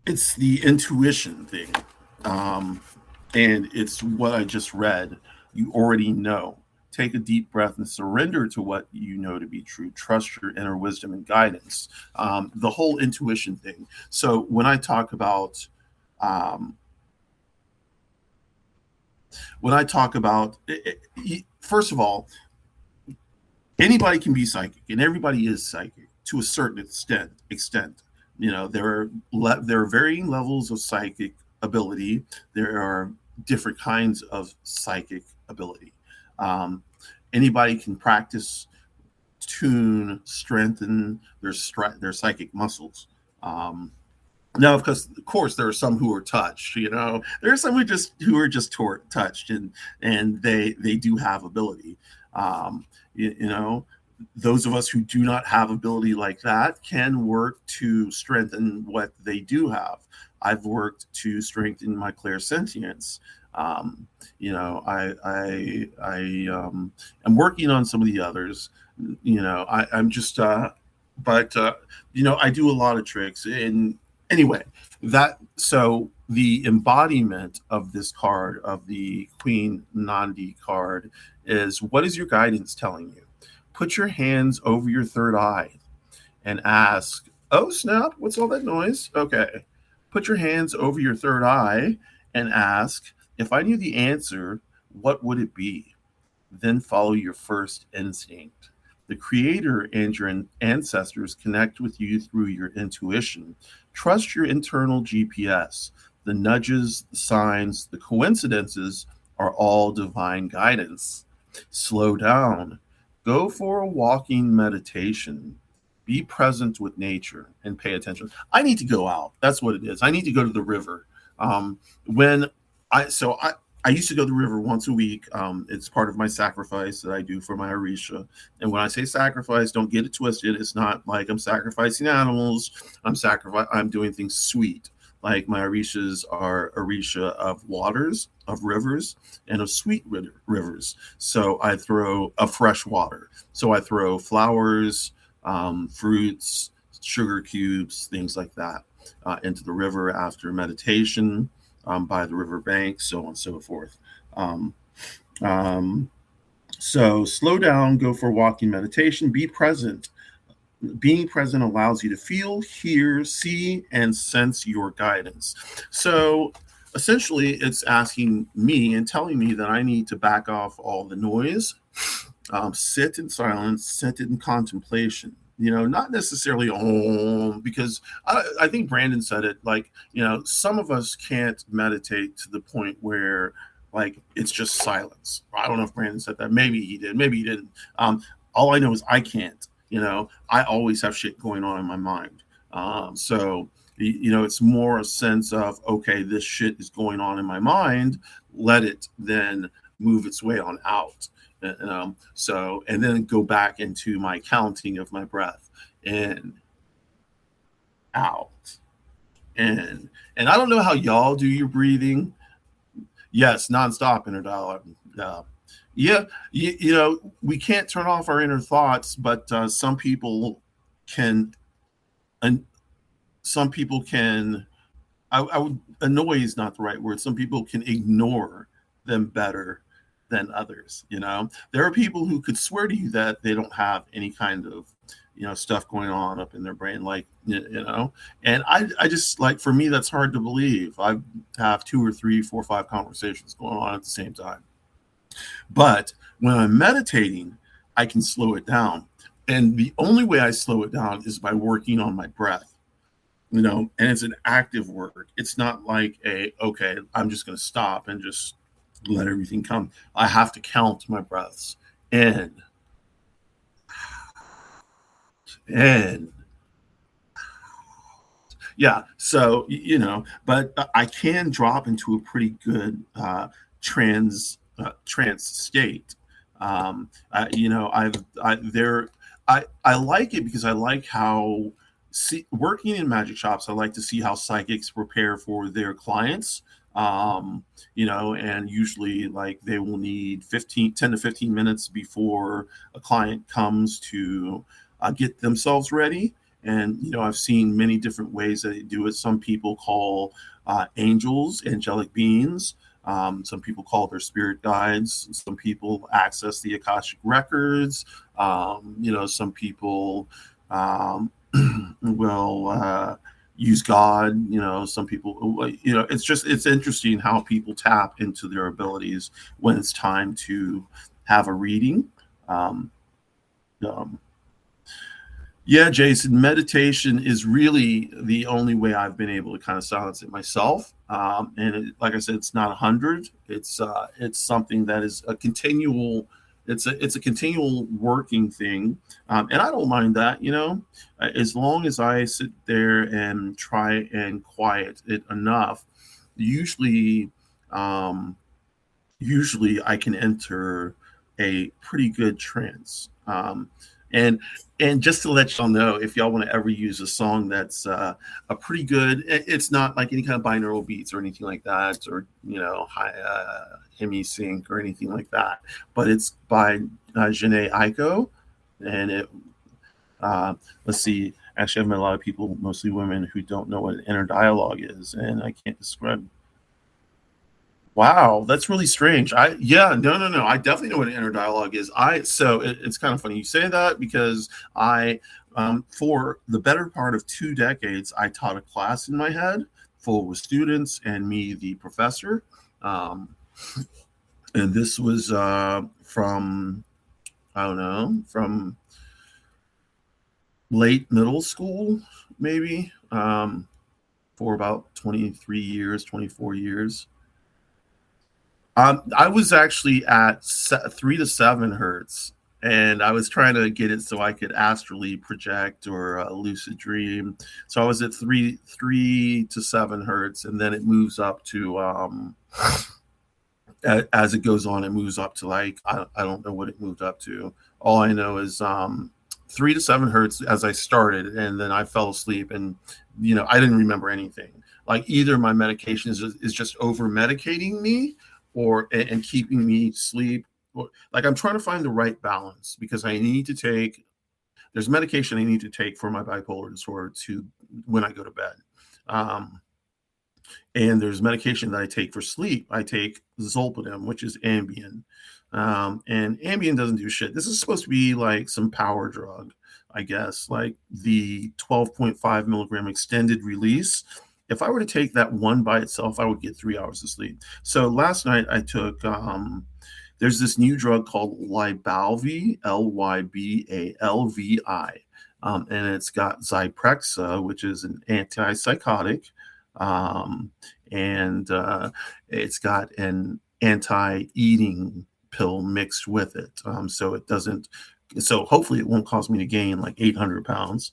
it's the intuition thing, um, and it's what I just read. You already know. Take a deep breath and surrender to what you know to be true. Trust your inner wisdom and guidance. The whole intuition thing. So when I talk about um, first of all, anybody can be psychic, and everybody is psychic to a certain extent. You know, there are varying levels of psychic ability. There are different kinds of psychic ability. um, Anybody can practice, tune, strengthen their psychic muscles. Now, of course, there are some who are touched. You know, there are some who are just touched, and they do have ability. You know, those of us who do not have ability like that can work to strengthen what they do have. I've worked to strengthen my clairsentience. You know, I am working on some of the others. You know, I'm just, but you know, I do a lot of tricks. And anyway, that so the embodiment of this card, of the Queen Nandi card, is, what is your guidance telling you? Put your hands over your third eye and ask, oh snap, what's all that noise? Okay. Put your hands over your third eye and ask, if I knew the answer, what would it be? Then follow your first instinct. The creator and your ancestors connect with you through your intuition. Trust your internal GPS. The nudges, the signs, the coincidences are all divine guidance. Slow down. Go for a walking meditation. Be present with nature and pay attention. I need to go out. That's what it is. I need to go to the river. When I used to go to the river once a week. It's part of my sacrifice that I do for my Orisha. And when I say sacrifice, don't get it twisted. It's not like I'm sacrificing animals. I'm doing things sweet. Like my Orishas are Orisha of waters, of rivers, and of sweet rivers. So I throw a fresh water. So I throw flowers, fruits, sugar cubes, things like that, into the river after meditation, by the riverbank, so on and so forth. Um, um, so slow down, go for walking meditation, be present. Being present allows you to feel, hear, see, and sense your guidance. So essentially, it's asking me and telling me that I need to back off all the noise, sit in silence, sit in contemplation. You know, not necessarily because I think Brandon said it, like, you know, some of us can't meditate to the point where, like, it's just silence. I don't know if Brandon said that. Maybe he did. Maybe he didn't. All I know is I can't. You know, I always have shit going on in my mind. So, you know, it's more a sense of, okay, this shit is going on in my mind. Let it then move its way on out. So, and then go back into my counting of my breath, in, out, in. And I don't know how y'all do your breathing. Yes, nonstop inner dialogue. Yeah, you know, we can't turn off our inner thoughts, but some people can, and some people can. I would, annoy is not the right word. Some people can ignore them better than others. You know, there are people who could swear to you that they don't have any kind of, you know, stuff going on up in their brain, like, you know. And I just, like, for me, that's hard to believe. I have 2 or 3, 4, 5 conversations going on at the same time. But when I'm meditating, I can slow it down. And the only way I slow it down is by working on my breath, you know, and it's an active work. It's not like okay, I'm just going to stop and just let everything come. I have to count my breaths in, in. Yeah. So, you know, but I can drop into a pretty good trance state. You know, I like it because I like how, working in magic shops, I like to see how psychics prepare for their clients. um, and usually like they will need 10 to 15 minutes before a client comes to get themselves ready. And, I've seen many different ways that they do it. Some people call angels, angelic beings. Some people call their spirit guides. Some people access the Akashic records. Some people will use God. Some people, it's interesting how people tap into their abilities when it's time to have a reading. Um, um, yeah, Jason, meditation is really the only way I've been able to kind of silence it myself. And like I said, it's not 100. It's something that is a continual. It's a continual working thing, and I don't mind that. As long as I sit there and try and quiet it enough. Usually, um, usually I can enter a pretty good trance. And and just to let y'all know, if y'all want to ever use a song that's a pretty good, it's not like any kind of binaural beats or anything like that, or high hemi sync or anything like that. But it's by Janae Aiko, and it let's see. Actually, I've met a lot of people, mostly women, who don't know what an inner dialogue is, and I can't describe. Wow, that's really strange. No. I definitely know what an inner dialogue is. It's kind of funny you say that because for the better part of 2 decades, I taught a class in my head full with students and me, the professor. Um, and this was from, I don't know, from late middle school, maybe, for about 23 years, 24 years. I was actually at 3 to 7 hertz, and I was trying to get it so I could astrally project or lucid dream. So I was at 3 to 7 hertz, and then it moves up to as it goes on, it moves up to like I don't know what it moved up to. All I know is 3 to 7 hertz as I started, and then I fell asleep, and I didn't remember anything. Like either my medication is just over medicating me or and keeping me sleep. Like I'm trying to find the right balance because I need to take there's medication I need to take for my bipolar disorder to when I go to bed. Um, and there's medication that I take for sleep. I take Zolpidem, which is Ambien. And Ambien doesn't do shit. This is supposed to be like some power drug, I guess, like the 12.5 milligram extended release. If I were to take that one by itself, I would get 3 hours of sleep. So last night I took, there's this new drug called Lybalvi, Lybalvi. And it's got Zyprexa, which is an antipsychotic, and it's got an anti-eating pill mixed with it. So it doesn't. So hopefully it won't cause me to gain like 800 pounds.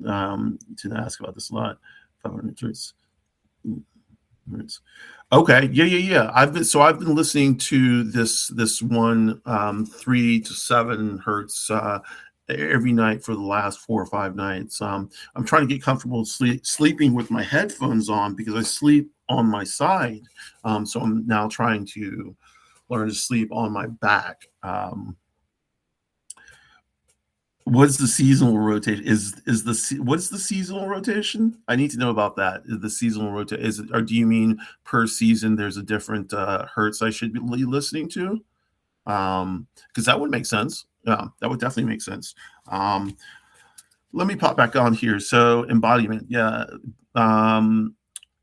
To ask about this a lot. 500 hertz. Okay, yeah. I've been listening to this one 3 to 7 hertz every night for the last 4 or 5 nights. I'm trying to get comfortable sleeping with my headphones on because I sleep on my side. So I'm now trying to learn to sleep on my back. What's the seasonal rotation? What's the seasonal rotation? I need to know about that. Is the seasonal rotation or do you mean per season? There's a different hertz I should be listening to, because that would make sense. Yeah, that would definitely make sense. Let me pop back on here. So embodiment, yeah.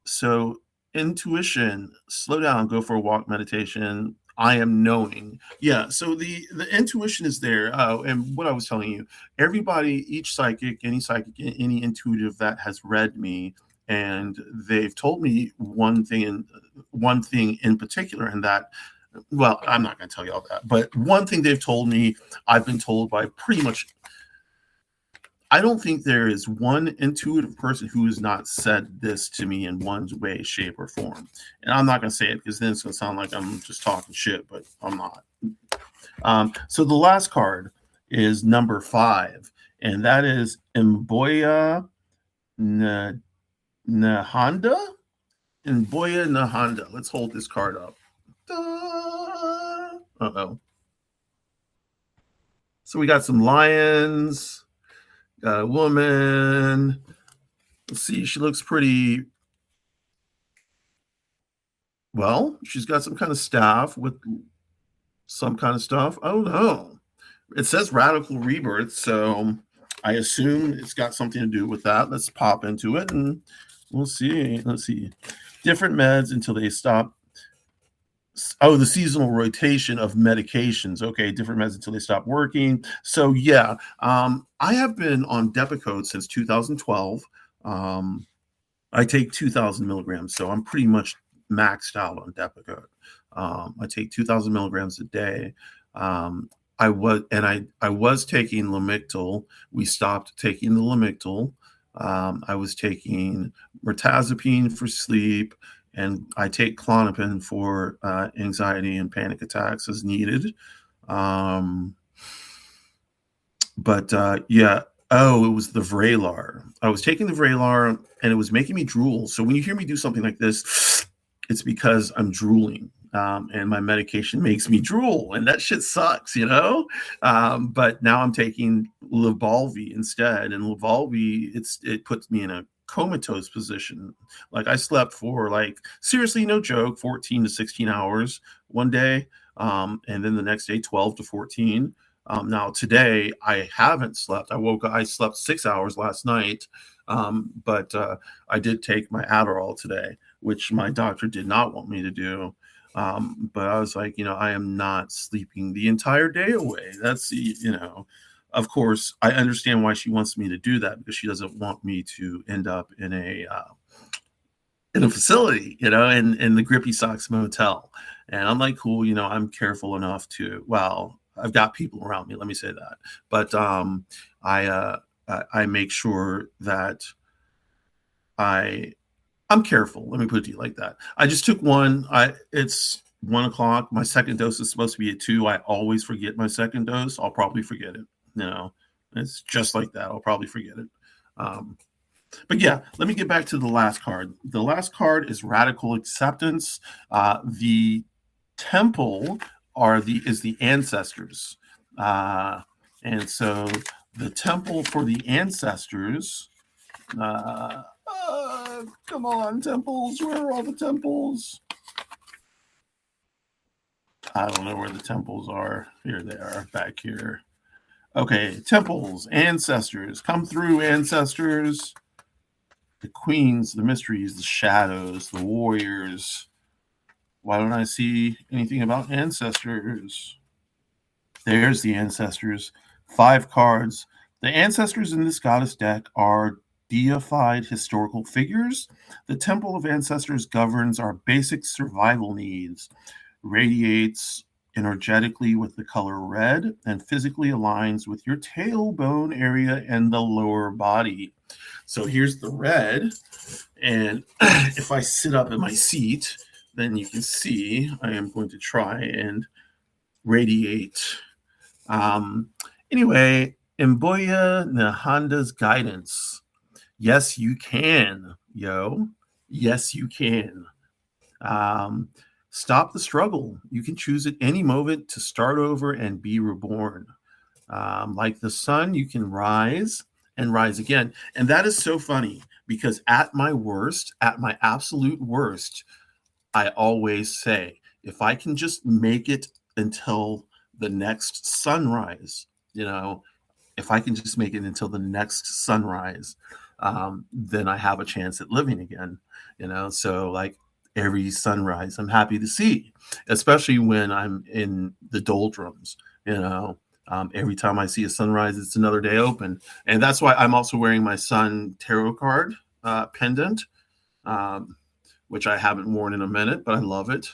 So intuition, slow down, go for a walk, meditation. I am knowing. Yeah. So the intuition is there. And what I was telling you, everybody, each psychic, any intuitive that has read me, and they've told me one thing in particular, and that, well, I'm not going to tell you all that, but one thing they've told me, I've been told by pretty much, I don't think there is one intuitive person who has not said this to me in one way, shape, or form. And I'm not going to say it because then it's going to sound like I'm just talking shit, but I'm not. So the last card is number 5, and that is Mboya Nahanda. in Boya Nahanda. Let's hold this card up. Uh-oh. So we got some lions, got a woman. Let's see, she looks pretty well. She's got some kind of staff with some kind of stuff. Oh no. It says radical rebirth, so I assume it's got something to do with that. Let's pop into it and we'll see. Let's see. Different meds until they stop. Oh, the seasonal rotation of medications. Okay, different meds until they stop working. So yeah, I have been on Depakote since 2012. I take 2,000 milligrams, so I'm pretty much maxed out on Depakote. I take 2,000 milligrams a day. I was taking Lamictal. We stopped taking the Lamictal. I was taking mirtazapine for sleep, and I take Klonopin for anxiety and panic attacks as needed. Yeah. Oh, it was the Vraylar. I was taking the Vraylar, and it was making me drool. So when you hear me do something like this, it's because I'm drooling. And my medication makes me drool, and that shit sucks, you know. But now I'm taking Lybalvi instead, and Lybalvi it puts me in a comatose position. Like I slept for like seriously, no joke, 14 to 16 hours one day, and then the next day 12 to 14. Now today I haven't slept. I slept 6 hours last night, but I did take my Adderall today, which my doctor did not want me to do. But I was like, I am not sleeping the entire day away. That's of course, I understand why she wants me to do that, because she doesn't want me to end up in a facility, in the Grippy Socks Motel. And I'm like, cool, I'm careful enough to. Well, I've got people around me. Let me say that, but I make sure that I'm careful. Let me put it to you like that. I just took one. It's 1 o'clock. My second dose is supposed to be at 2. I always forget my second dose. I'll probably forget it. It's just like that. I'll probably forget it. But yeah, let me get back to the last card. The last card is Radical Acceptance. The temple is the ancestors. And so the temple for the ancestors. Come on, temples. Where are all the temples? I don't know where the temples are. Here they are, back here. Okay, temples, ancestors. Come through, ancestors. The queens, the mysteries, the shadows, the warriors. Why don't I see anything about ancestors? There's the ancestors. 5 cards. The ancestors in this goddess deck are deified historical figures. The Temple of Ancestors governs our basic survival needs, radiates energetically with the color red, and physically aligns with your tailbone area and the lower body. So here's the red, and if I sit up in my seat, then you can see I am going to try and radiate. Anyway, Mboya Nahanda's guidance. Yes, you can, yo. Yes, you can. Stop the struggle. You can choose at any moment to start over and be reborn. Like the sun, you can rise and rise again. And that is so funny, because at my worst, at my absolute worst, I always say, if I can just make it until the next sunrise, if I can just make it until the next sunrise, then I have a chance at living again, so like every sunrise I'm happy to see, especially when I'm in the doldrums, every time I see a sunrise, it's another day open. And that's why I'm also wearing my sun tarot card pendant, which I haven't worn in a minute, but I love it.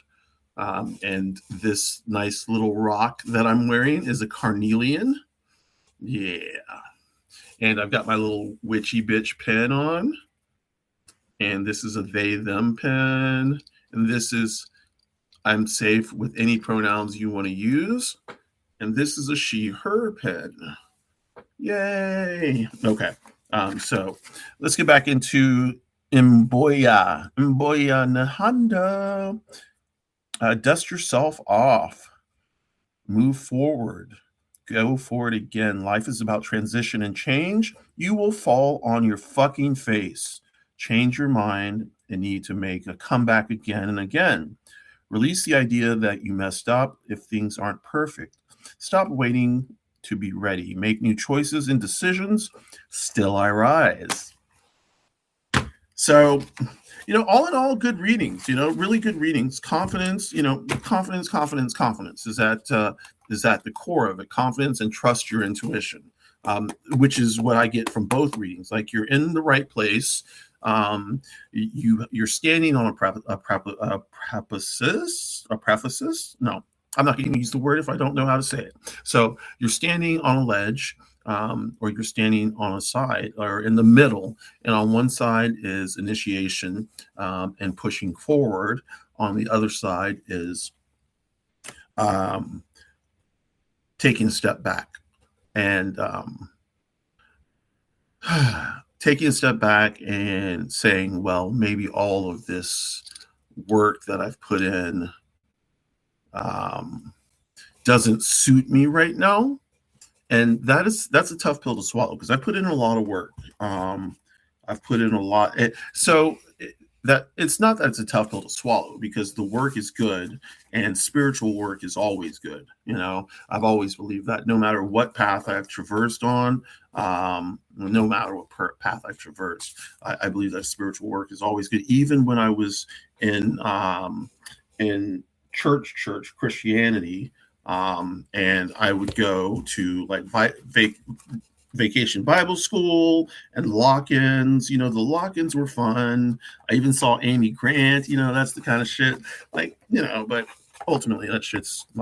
And this nice little rock that I'm wearing is a carnelian. Yeah. And I've got my little witchy bitch pen on. And this is a they, them pen. And this is, I'm safe with any pronouns you want to use. And this is a she, her pen. Yay. Okay. So let's get back into Mboya Nahanda. Dust yourself off. Move forward. Go forward again. Life is about transition and change. You will fall on your fucking face. Change your mind and need to make a comeback again and again. Release the idea that you messed up if things aren't perfect. Stop waiting to be ready. Make new choices and decisions. Still I rise. So, all in all, good readings. Really good readings. Confidence. Confidence is at the core of it. Confidence and trust your intuition, which is what I get from both readings. Like you're in the right place. You're standing on a preface. No, I'm not going to use the word if I don't know how to say it. So you're standing on a ledge. Or you're standing on a side or in the middle, and on one side is initiation and pushing forward. On the other side is taking a step back and taking a step back and saying, well, maybe all of this work that I've put in doesn't suit me right now. And that's a tough pill to swallow because I put in a lot of work. I've put in a lot. That it's not that it's a tough pill to swallow because the work is good and spiritual work is always good. I've always believed that no matter what path I've traversed on, no matter what path I've traversed, I believe that spiritual work is always good. Even when I was in church Christianity, and I would go to like vacation Bible school and lock-ins. The lock-ins were fun. I even saw Amy Grant. That's the kind of shit. But ultimately I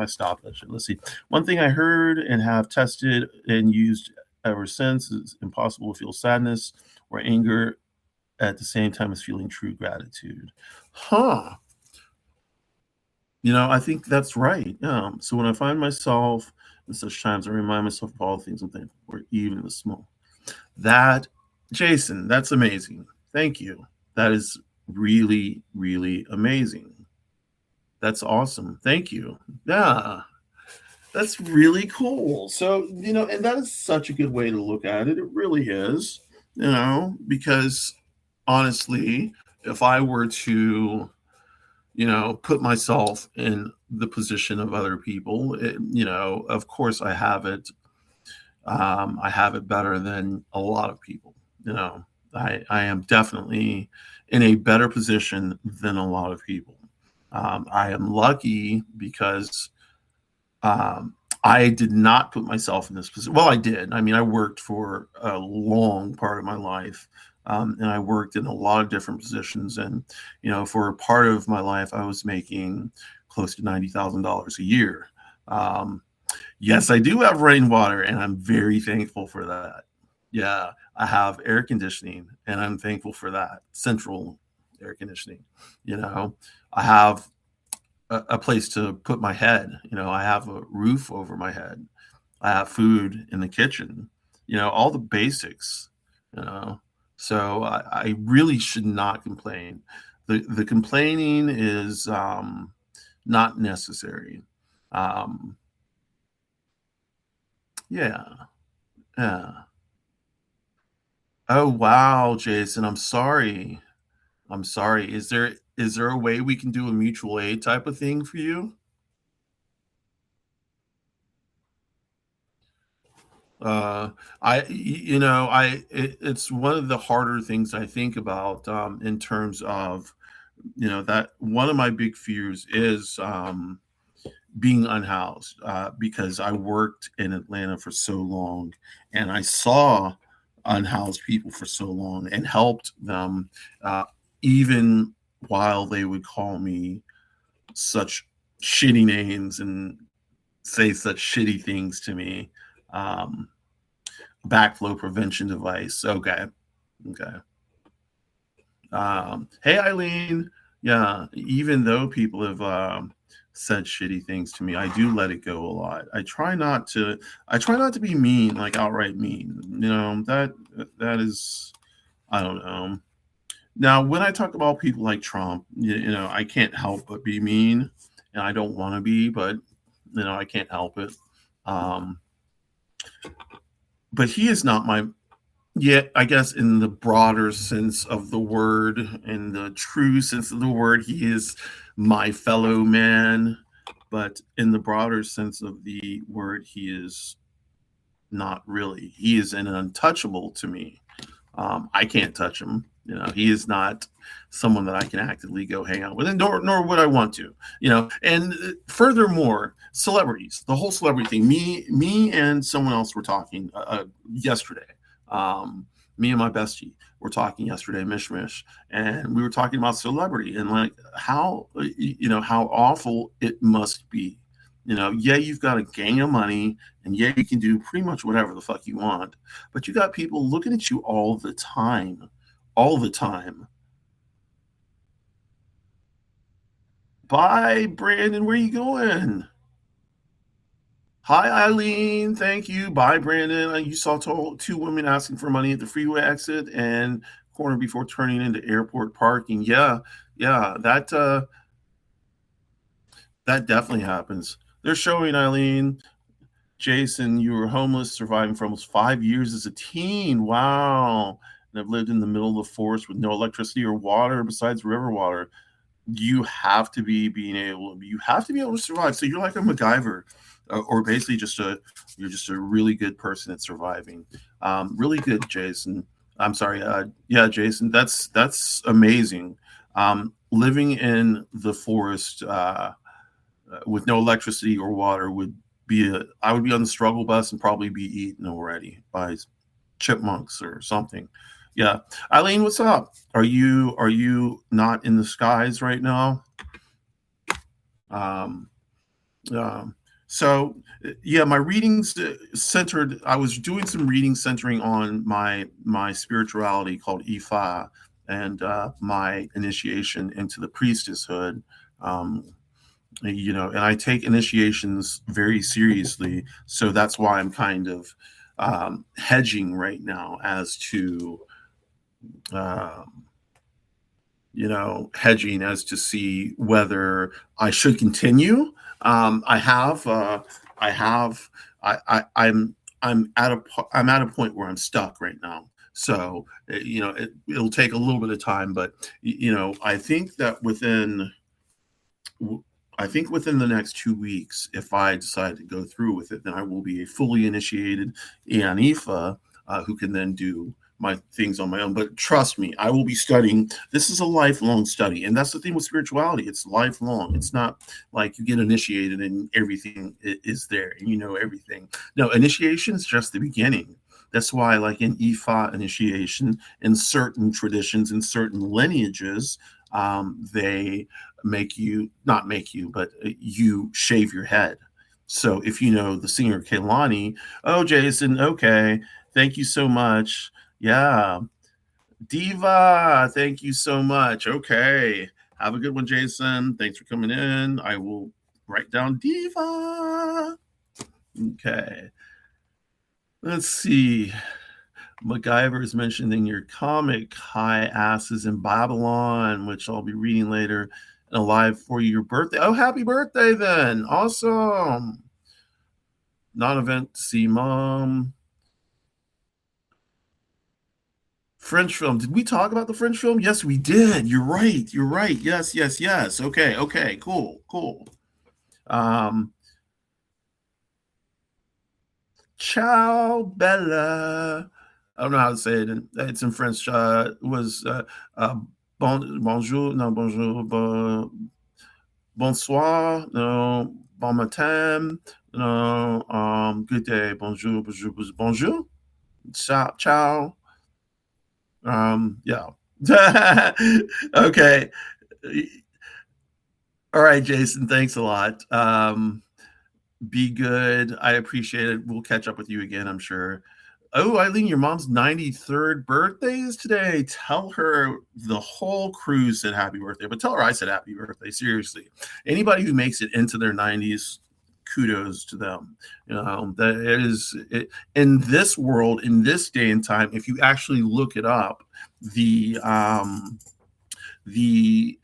stopped that shit. Let's see. One thing I heard and have tested and used ever since is impossible to feel sadness or anger at the same time as feeling true gratitude. Huh. I think that's right. So when I find myself in such times, I remind myself of all the things I'm thankful for, even the small. Jason, that's amazing. Thank you. That is really, really amazing. That's awesome. Thank you. Yeah, that's really cool. So, and that is such a good way to look at it. It really is, because honestly, if I were to put myself in the position of other people, of course I have it better than a lot of people. I am definitely in a better position than a lot of people. I am lucky because I did not put myself in this position. Well, I did. I mean, I worked for a long part of my life. And I worked in a lot of different positions. And, for a part of my life, I was making close to $90,000 a year. Yes, I do have rainwater, and I'm very thankful for that. Yeah, I have air conditioning, and I'm thankful for that. Central air conditioning. I have a place to put my head. I have a roof over my head. I have food in the kitchen. All the basics. So I really should not complain. The complaining is not necessary. Yeah. Oh wow, Jason, I'm sorry. Is there a way we can do a mutual aid type of thing for you? It's one of the harder things I think about in terms of that one of my big fears is being unhoused because I worked in Atlanta for so long and I saw unhoused people for so long and helped them even while they would call me such shitty names and say such shitty things to me. Backflow prevention device. Okay. Hey, Eileen. Yeah, even though people have said shitty things to me, I do let it go a lot. I try not to be mean, like outright mean. That is, I don't know. Now, when I talk about people like Trump, I can't help but be mean, and I don't want to be, but I can't help it. Um, but he is not my, yeah, I guess in the broader sense of the word, in the true sense of the word, he is my fellow man. But in the broader sense of the word, he is not really. He is an untouchable to me. I can't touch him. He is not someone that I can actively go hang out with, and nor would I want to. And furthermore, celebrities, the whole celebrity thing. Me, and someone else were talking yesterday. Me and my bestie were talking yesterday, Mishmish, and we were talking about celebrity and like how awful it must be. Yeah, you've got a gang of money, and yeah, you can do pretty much whatever the fuck you want, but you got people looking at you all the time, all the time. Bye, Brandon. Where you going? Hi, Eileen. Thank you. Bye, Brandon. You saw two women asking for money at the freeway exit and corner before turning into airport parking. Yeah, yeah, that definitely happens. They're showing, Eileen, Jason, you were homeless, surviving for almost 5 years as a teen. Wow. And I've lived in the middle of the forest with no electricity or water besides river water. You have to be able to survive. So you're like a MacGyver, or basically you're just a really good person at surviving. Really good, Jason. I'm sorry. Yeah, Jason, that's amazing. Living in the forest with no electricity or water I would be on the struggle bus and probably be eaten already by chipmunks or something. Yeah. Eileen, what's up? Are you not in the skies right now? Um, um, so yeah, my readings centered. I was doing some reading centering on my spirituality called Ifa and my initiation into the priestesshood. Um, and I take initiations very seriously, so that's why I'm kind of hedging right now as to um, hedging as to see whether I should continue. I have, I'm at a point where I'm stuck right now. So, it'll take a little bit of time, but I think that within the next 2 weeks, if I decide to go through with it, then I will be a fully initiated Ianifa who can then do my things on my own. But trust me, I will be studying. This is a lifelong study. And that's the thing with spirituality. It's lifelong. It's not like you get initiated and everything is there and you know everything. No, initiation is just the beginning. That's why, like in Ifa initiation, in certain traditions, in certain lineages, they not make you, but you shave your head. So if you know the singer Kehlani, oh, Jason, okay, thank you so much. Yeah. Diva, thank you so much. Okay. Have a good one, Jason. Thanks for coming in. I will write down Diva. Okay. Let's see. MacGyver is mentioned in your comic, High Asses in Babylon, which I'll be reading later. And alive for your birthday. Oh, happy birthday then. Awesome. Non-event to see mom. French film. Did we talk about the French film? Yes, we did. You're right. You're right. Yes, yes, yes. Okay, okay. Cool, cool. Ciao, Bella. I don't know how to say it. It's in French. Was bonjour, no, bonjour, bonsoir, no, bon matin, no, good day, bonjour, bonjour, bonjour, ciao, ciao. Yeah. Okay. All right, Jason. Thanks a lot. Be good. I appreciate it. We'll catch up with you again, I'm sure. Oh, Eileen, your mom's 93rd birthday is today. Tell her the whole crew said happy birthday, but tell her I said happy birthday. Seriously. Anybody who makes it into their 90s, kudos to them. That is it, in this world, in this day and time, if you actually look it up, the the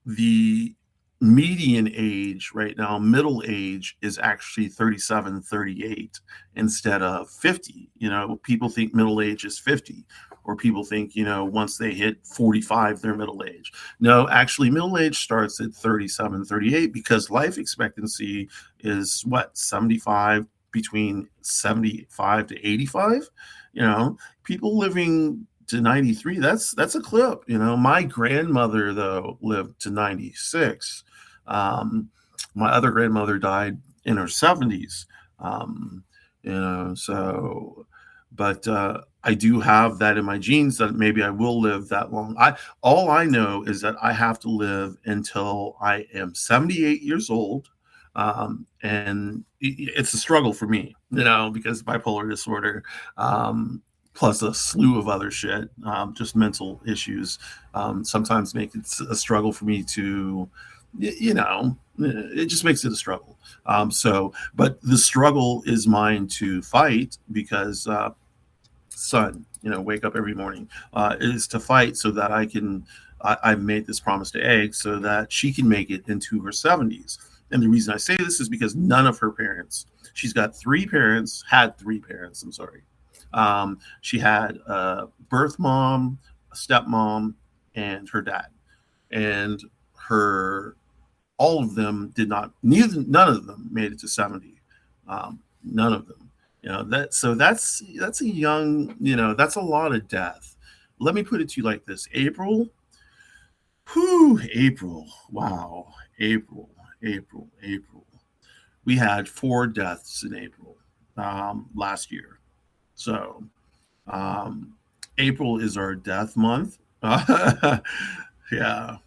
the median age right now, middle age, is actually 37, 38 instead of 50. People think middle age is 50, or people think, once they hit 45, they're middle age. No, actually, middle age starts at 37, 38, because life expectancy is what, 75, between 75 to 85. People living to 93, that's a clip. My grandmother, though, lived to 96. My other grandmother died in her 70s. So, but I do have that in my genes that maybe I will live that long. All I know is that I have to live until I am 78 years old. And it's a struggle for me, because bipolar disorder, plus a slew of other shit, just mental issues, sometimes make it a struggle for me to, it just makes it a struggle. But the struggle is mine to fight, because son, wake up every morning, is to fight so that I've made this promise to Egg so that she can make it into her 70s. And the reason I say this is because none of her parents, she's got had three parents, I'm sorry. She had a birth mom, a stepmom, and her dad. And her all of them did not, none of them made it to 70. None of them. That's a young, that's a lot of death. Let me put it to you like this. April. Wow. April. We had 4 deaths in April, last year. So April is our death month. Yeah.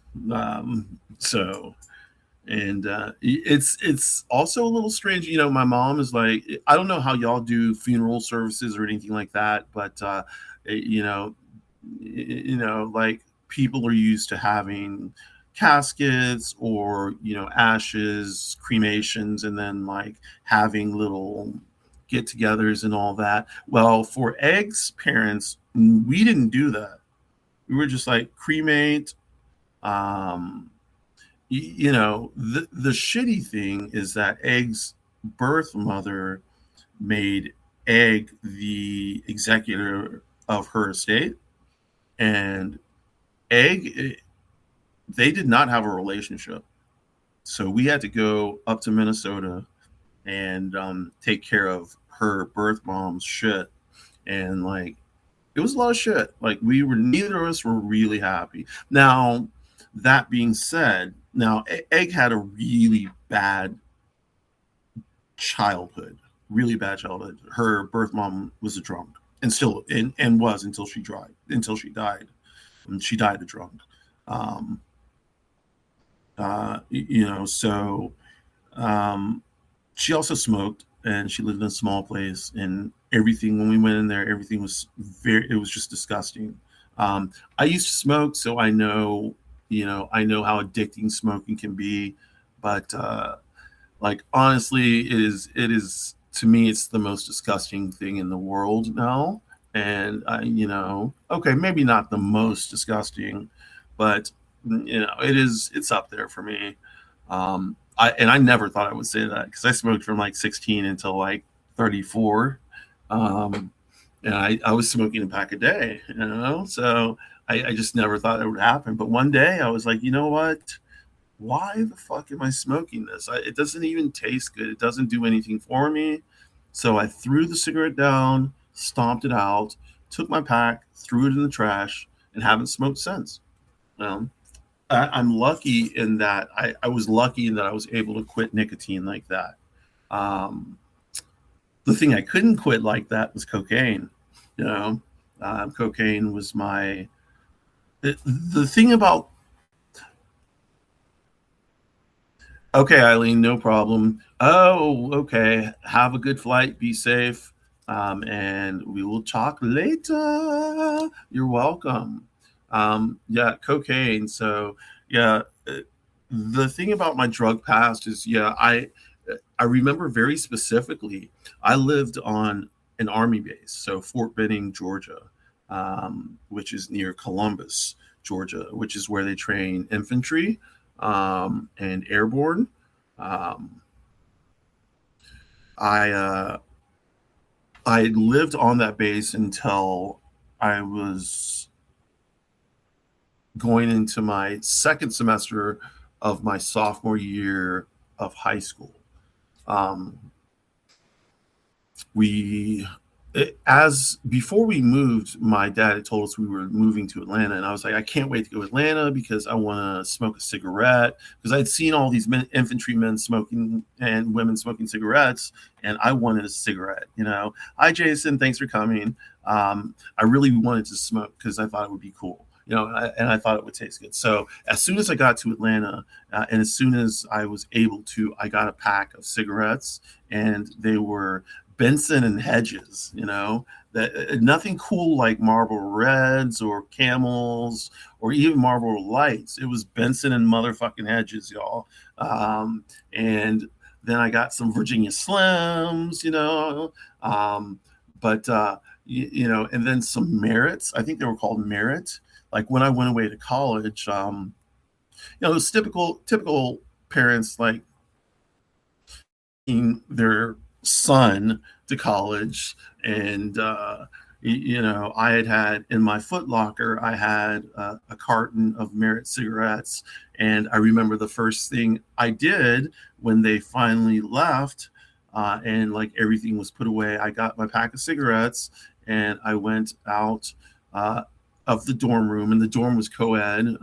So, and it's also a little strange. My mom is like, I don't know how y'all do funeral services or anything like that, but you know like, people are used to having caskets, or ashes, cremations, and then like having little get-togethers and all that. Well, for Egg's parents, we didn't do that. We were just like, cremate. um the shitty thing is that Egg's birth mother made Egg the executor of her estate, and Egg, they did not have a relationship. So we had to go up to Minnesota and take care of her birth mom's shit. And like, it was a lot of shit. Like, neither of us were really happy. Now, that being said, Egg had a really bad childhood. Really bad childhood. Her birth mom was a drunk, and still and was until she died. And she died a drunk. Um, so she also smoked, and she lived in a small place, and everything, when we went in there, everything was it was just disgusting. I used to smoke, so I know how addicting smoking can be. But like, honestly, it is to me, it's the most disgusting thing in the world now. And okay, maybe not the most disgusting, but it's up there for me. I never thought I would say that, because I smoked from like 16 until like 34. And I was smoking a pack a day, so I just never thought it would happen. But one day I was like, you know what? Why the fuck am I smoking this? It doesn't even taste good. It doesn't do anything for me. So I threw the cigarette down, stomped it out, took my pack, threw it in the trash, and haven't smoked since. Um, I'm lucky in that I was lucky in that I was able to quit nicotine like that. Um, the thing I couldn't quit like that was cocaine. Cocaine was the thing about. Okay, Eileen, no problem. Oh, okay. Have a good flight. Be safe. And we will talk later. You're welcome. Yeah, cocaine. So, yeah, the thing about my drug past is, yeah, I remember very specifically. I lived on an army base, so Fort Benning, Georgia, which is near Columbus, Georgia, which is where they train infantry and airborne. Um, I I lived on that base until I was going into my second semester of my sophomore year of high school. Um, we as before we moved, my dad had told us we were moving to Atlanta, and I was like, I can't wait to go to Atlanta because I want to smoke a cigarette, because I'd seen all these infantrymen smoking and women smoking cigarettes, and I wanted a cigarette. Hi Jason, thanks for coming. I really wanted to smoke because I thought it would be cool. And I thought it would taste good. So as soon as I got to Atlanta, and as soon as I was able to, I got a pack of cigarettes, and they were Benson and Hedges, that nothing cool like Marlboro Reds or Camels or even Marlboro Lights. It was Benson and motherfucking Hedges, y'all. And then I got some Virginia Slims, but and then some Merits. I think they were called Merit. Like when I went away to college, those typical parents like their son to college, and I had in my Foot Locker, I had a carton of Merit cigarettes, and I remember the first thing I did when they finally left, and like everything was put away, I got my pack of cigarettes and I went out of the dorm room, and the dorm was co-ed,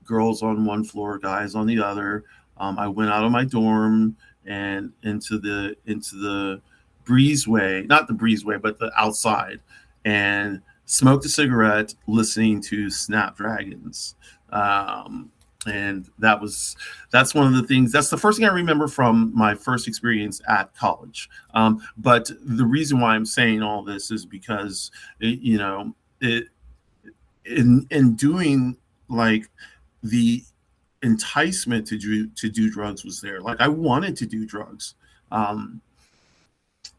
girls on one floor, guys on the other. I went out of my dorm and into the breezeway, not the breezeway, but the outside, and smoked a cigarette listening to Snapdragons. And that's one of the things, that's the first thing I remember from my first experience at college. But the reason why I'm saying all this is because in doing, like, the enticement to do drugs was there. Like, I wanted to do drugs. um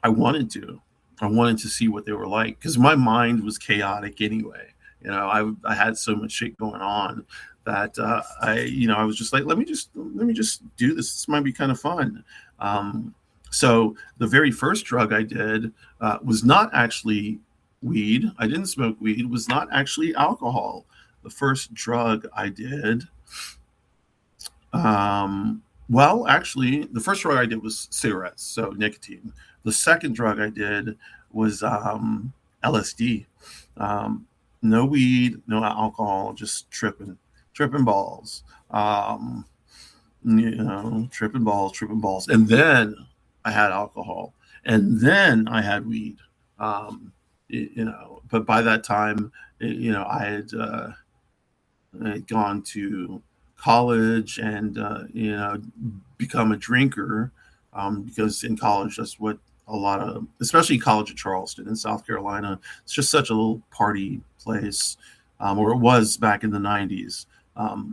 I wanted to. I wanted to see what they were like because my mind was chaotic anyway. I had so much shit going on that I was just like, let me just do this. This might be kind of fun. So the very first drug I did was not actually weed. I didn't smoke weed. It was not actually alcohol. The first drug I did, well, actually, the first drug I did was cigarettes, so nicotine. The second drug I did was LSD. No weed, no alcohol, just tripping balls. Tripping balls. And then I had alcohol, and then I had weed. But by that time, I had gone to college and become a drinker, because in college that's what a lot of, especially college at Charleston in South Carolina, it's just such a little party place, or it was back in the 90s,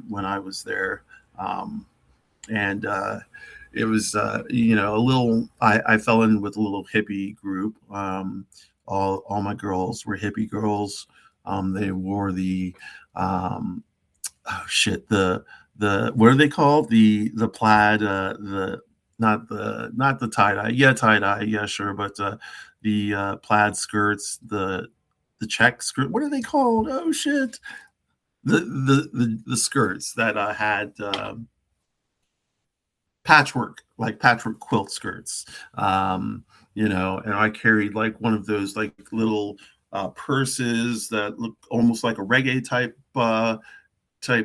when I was there. And it was a little, I fell in with a little hippie group. All my girls were hippie girls. They wore the oh shit, the what are they called, the plaid, the not the tie-dye, yeah, tie-dye, yeah, sure, but the plaid skirts, the check skirt, what are they called, oh shit, the skirts that had patchwork, like patchwork quilt skirts. And I carried like one of those like little purses that look almost like a reggae type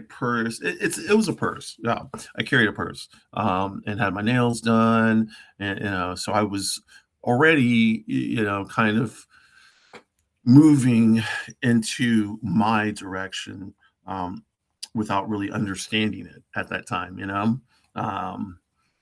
purse. It was a purse. Yeah, I carried a purse, and had my nails done, and so I was already kind of moving into my direction, without really understanding it at that time. Um,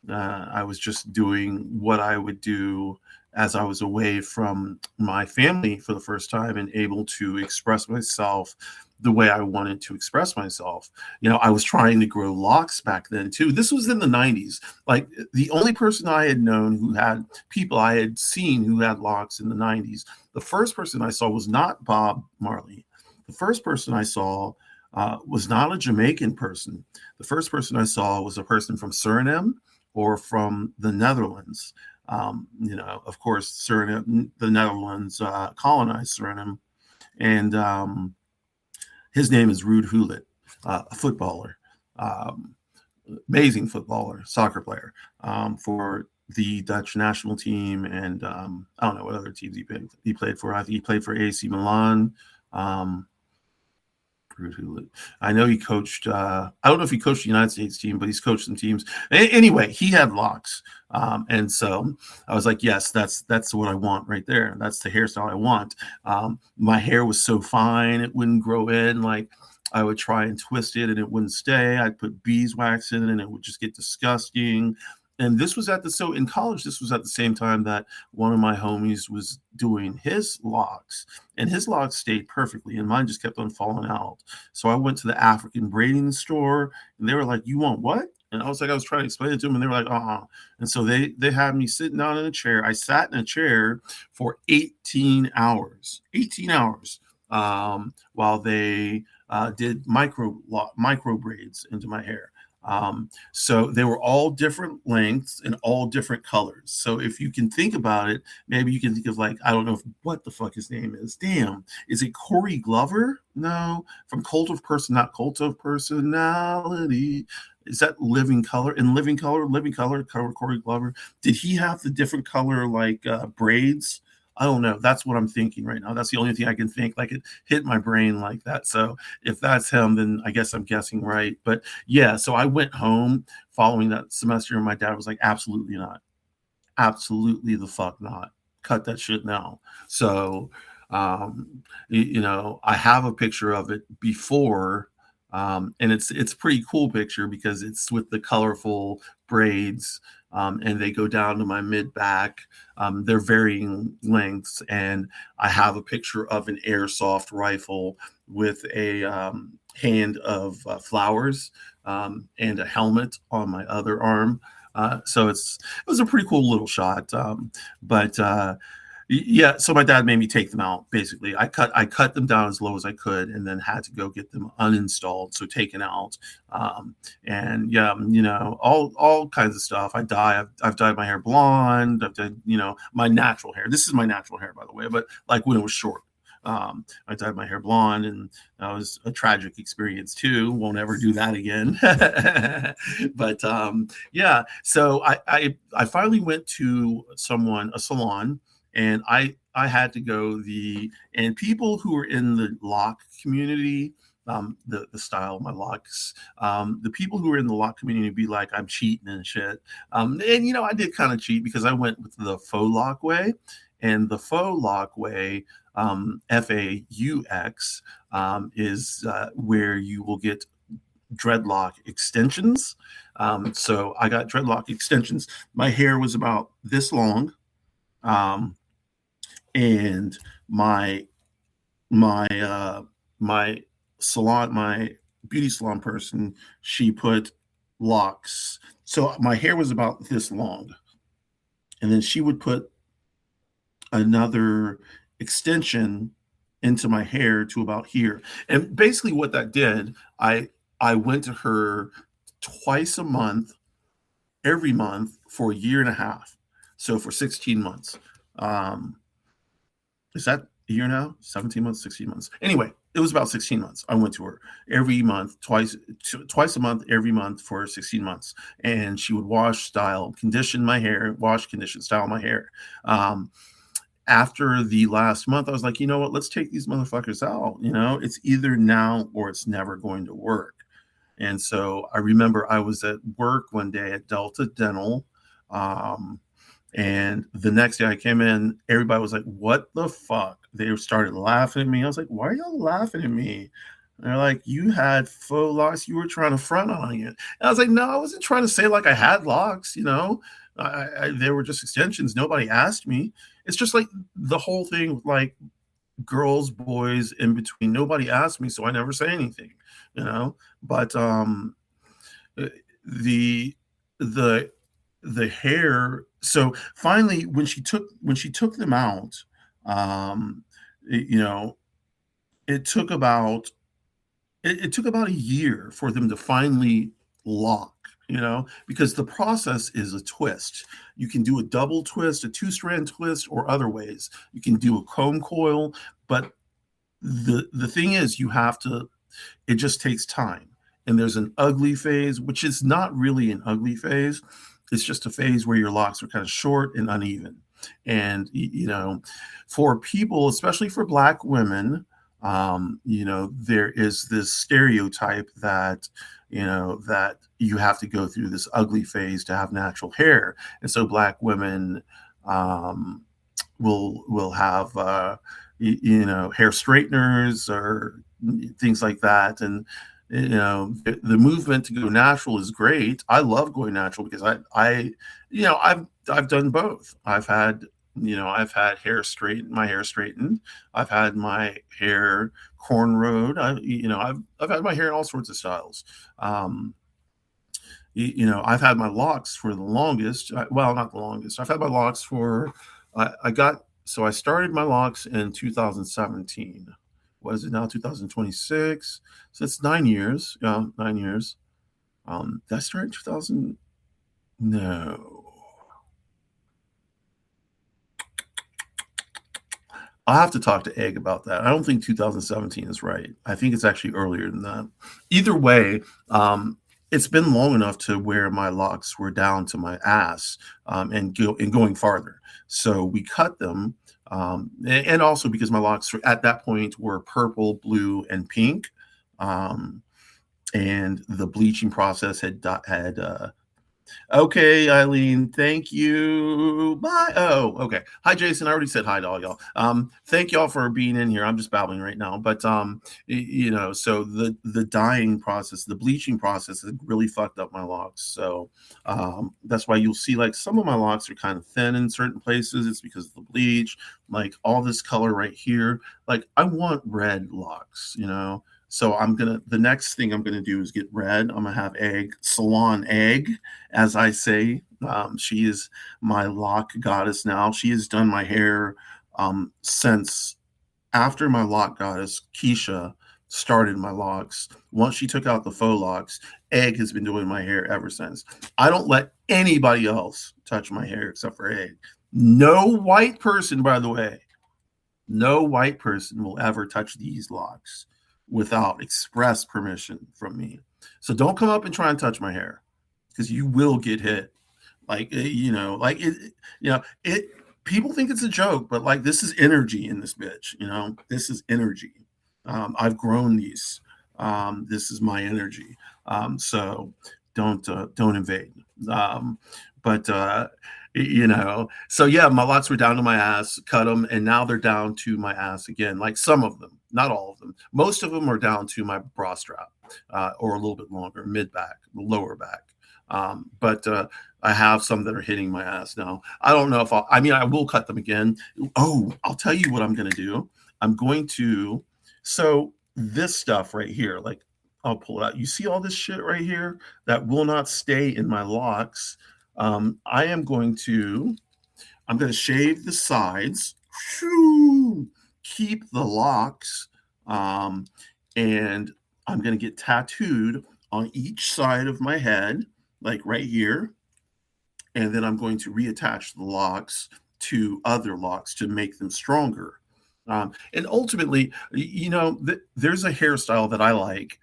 I was just doing what I would do as I was away from my family for the first time and able to express myself the way I wanted to express myself. I was trying to grow locks back then too. This was in the 90s. Like the only person I had known who had people I had seen who had locks in the 90s, the first person I saw was not Bob Marley. The first person I saw was not a Jamaican person. The first person I saw was a person from Suriname or from the Netherlands. Of course, Suriname, the Netherlands colonized Suriname, and his name is Ruud Gullit, a footballer, um, amazing footballer, soccer player for the Dutch national team, and I don't know what other teams he played for. I think he played for AC Milan. Um, I know he coached. I don't know if he coached the United States team, but he's coached some teams. Anyway, he had locks, and so I was like, "Yes, that's what I want right there. That's the hairstyle I want." My hair was so fine; it wouldn't grow in. Like I would try and twist it, and it wouldn't stay. I'd put beeswax in it, and it would just get disgusting. And this was in college. This was at the same time that one of my homies was doing his locks, and his locks stayed perfectly, and mine just kept on falling out. So I went to the African braiding store, and they were like, "You want what?" And I was trying to explain it to them, and they were like, "Uh-uh." And so they had me sitting down in a chair. I sat in a chair for 18 hours, 18 hours, while they did micro braids into my hair. So they were all different lengths and all different colors. So if you can think about it, maybe you can think of I don't know what the fuck his name is. Damn, is it Corey Glover? No, from Not Cult of Personality. Is that Living Color? In Living Color, Corey Glover. Did he have the different color braids? I don't know. That's what I'm thinking right now. That's the only thing I can think. It hit my brain like that. So if that's him, then I guess I'm guessing right. But yeah, so I went home following that semester, and my dad was like, "Absolutely not. Absolutely the fuck not. Cut that shit now." So, I have a picture of it before, and it's a pretty cool picture because it's with the colorful braids, and they go down to my mid back. They're varying lengths, and I have a picture of an airsoft rifle with a hand of flowers and a helmet on my other arm. So it was a pretty cool little shot. But yeah, so my dad made me take them out. Basically, I cut them down as low as I could, and then had to go get them uninstalled, so taken out. And yeah, all kinds of stuff. I've dyed my hair blonde. I've dyed my natural hair. This is my natural hair, by the way, but when it was short. I dyed my hair blonde, and that was a tragic experience too. Won't ever do that again. But yeah, so I finally went to a salon, and I had to go and people who are in the lock community. The style of my locks, the people who are in the lock community be like, I'm cheating and shit. And I did kind of cheat because I went with the faux lock way, and the faux lock way, FAUX, is where you will get dreadlock extensions. So I got dreadlock extensions. My hair was about this long, and my beauty salon person, she put locks. So my hair was about this long, and then she would put another extension into my hair to about here. And basically what that did, I went to her twice a month, every month for a year and a half. So for 16 months. Is that a year now? 17 months, 16 months. Anyway, it was about 16 months. I went to her every month, twice a month, every month for 16 months. And she would wash, style, condition my hair, wash, condition, style my hair. After the last month, I was like, you know what? Let's take these motherfuckers out. It's either now or it's never going to work. And so I remember I was at work one day at Delta Dental. And the next day I came in, everybody was like, what the fuck? They started laughing at me. I was like, why are y'all laughing at me? And they're like, you had faux locks. You were trying to front on it. And I was like, no, I wasn't trying to say like I had locks. They were just extensions. Nobody asked me. It's just like the whole thing with like girls, boys in between. Nobody asked me, so I never say anything. But the the the hair. So finally, when she took them out, um, it, you know, it took about it took about a year for them to finally lock. Because the process is a twist. You can do a double twist, a two-strand twist, or other ways. You can do a comb coil, but the thing is, you have to it just takes time. And there's an ugly phase, which is not really an ugly phase. It's just a phase where your locks are kind of short and uneven. And, for people, especially for Black women, there is this stereotype that you have to go through this ugly phase to have natural hair. And so Black women um, will have, hair straighteners or things like that. And the movement to go natural is great. I love going natural because I've done both. I've had my hair straightened. I've had my hair cornrowed. I've had my hair in all sorts of styles. um I've had my locks for the longest. Well, not the longest. I've had my locks for. I started my locks in 2017. What is it now? 2026. So it's 9 years. Yeah, 9 years. Did I start in 2000? No. I'll have to talk to Egg about that. I don't think 2017 is right. I think it's actually earlier than that. Either way, it's been long enough to where my locks were down to my ass, and going farther. So we cut them, and also because my locks at that point were purple, blue, and pink, um, and the bleaching process had. Okay, Eileen, thank you. Bye. Oh, okay. Hi, Jason. I already said hi to all y'all. Thank y'all for being in here. I'm just babbling right now, but so the dyeing process, the bleaching process, has really fucked up my locks. So that's why you'll see like some of my locks are kind of thin in certain places. It's because of the bleach. Like all this color right here. Like I want red locks. So the next thing I'm gonna do is get red. I'm gonna have Salon Egg, as I say. She is my lock goddess now. She has done my hair since after my lock goddess, Keisha, started my locks. Once she took out the faux locks, Egg has been doing my hair ever since. I don't let anybody else touch my hair except for Egg. No white person, by the way, no white person will ever touch these locks without express permission from me. So don't come up and try and touch my hair because you will get hit. It. People think it's a joke, but like this is energy in this bitch. This is energy. I've grown these. This is my energy. So don't invade. But so yeah, my locks were down to my ass, cut them, and now they're down to my ass again. Like some of them, not all of them. Most of them are down to my bra strap, or a little bit longer, mid back, lower back. But I have some that are hitting my ass now. I don't know if I will cut them again. Oh, I'll tell you what I'm going to do. I'm going to, so this stuff right here, like I'll pull it out. You see all this shit right here that will not stay in my locks. I'm going to shave the sides, keep the locks, and I'm going to get tattooed on each side of my head, like right here. And then I'm going to reattach the locks to other locks to make them stronger. And ultimately, there's a hairstyle that I like.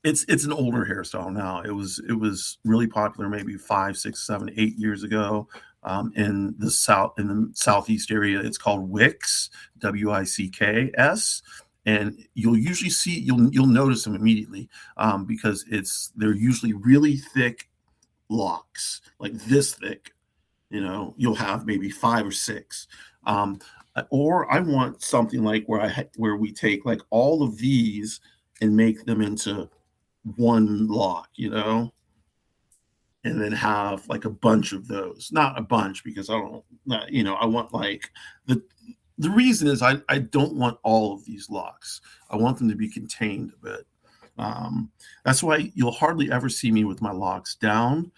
It's an older hairstyle now. It was really popular maybe 5, 6, 7, 8 years ago in the southeast area. It's called Wicks, Wicks, and you'll notice them immediately because they're usually really thick locks, like this thick. You'll have maybe 5 or 6. or I want something like where we take like all of these and make them into one lock, and then have like a bunch of those. Not a bunch because I don't, I want like the reason is I don't want all of these locks. I want them to be contained a bit. That's why you'll hardly ever see me with my locks down.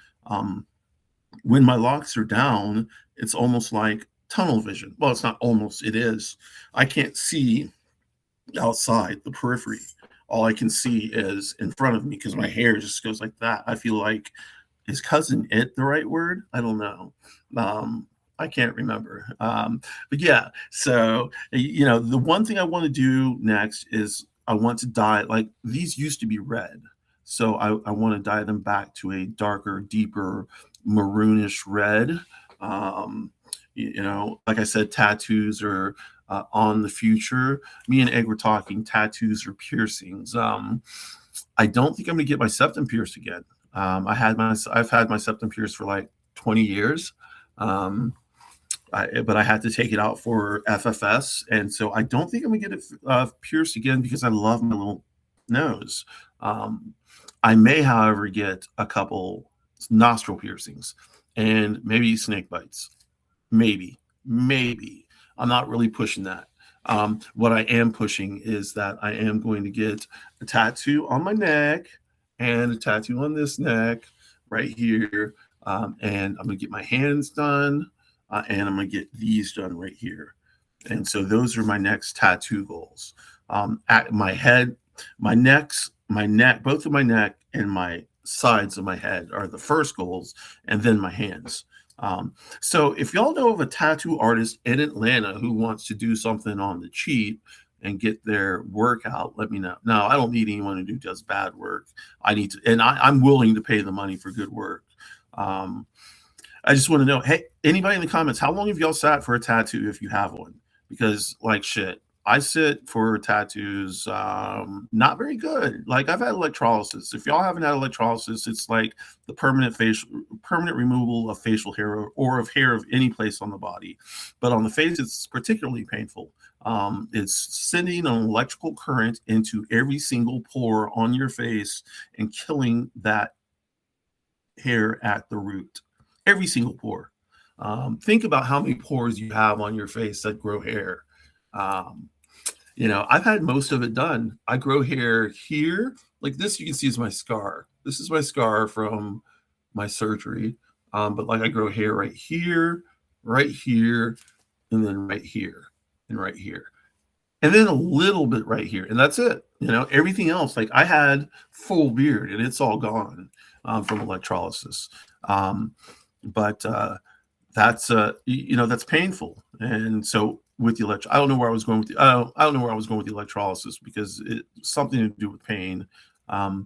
When my locks are down, it's almost like tunnel vision. Well, it's not almost, it is. I can't see outside the periphery. All I can see is in front of me because my hair just goes like that. I feel like, is cousin it the right word? I don't know. I can't remember. But yeah, so, the one thing I want to do next is I want to dye, like these used to be red. So I want to dye them back to a darker, deeper, maroonish red. Like I said, tattoos are on the future. Me and Egg were talking tattoos or piercings. I don't think I'm going to get my septum pierced again. I've had my septum pierced for like 20 years. But I had to take it out for FFS, and so I don't think I'm gonna get it pierced again because I love my little nose. I may, however, get a couple nostril piercings and maybe snake bites. Maybe. I'm not really pushing that. What I am pushing is that I am going to get a tattoo on my neck and a tattoo on this neck right here. And I'm going to get my hands done. And I'm going to get these done right here. And so those are my next tattoo goals. At my head, my neck, both of my neck and my sides of my head are the first goals, and then my hands. So if y'all know of a tattoo artist in Atlanta who wants to do something on the cheap and get their work out, let me know. No, I don't need anyone who does bad work. I need to, and I'm willing to pay the money for good work. I just want to know, hey, anybody in the comments, how long have y'all sat for a tattoo if you have one? Because like shit, I sit for tattoos, not very good. Like I've had electrolysis. If y'all haven't had electrolysis, it's like the permanent removal of facial hair or of hair of any place on the body. But on the face, it's particularly painful. It's sending an electrical current into every single pore on your face and killing that hair at the root. Every single pore. Think about how many pores you have on your face that grow hair. I've had most of it done. I grow hair here. Like this, you can see is my scar. This is my scar from my surgery. But like I grow hair right here, and then right here, and right here. And then a little bit right here. And that's it. Everything else, like I had full beard and it's all gone from electrolysis. But that's that's painful. And so with the I don't know where I was going with the electrolysis because it's something to do with pain. The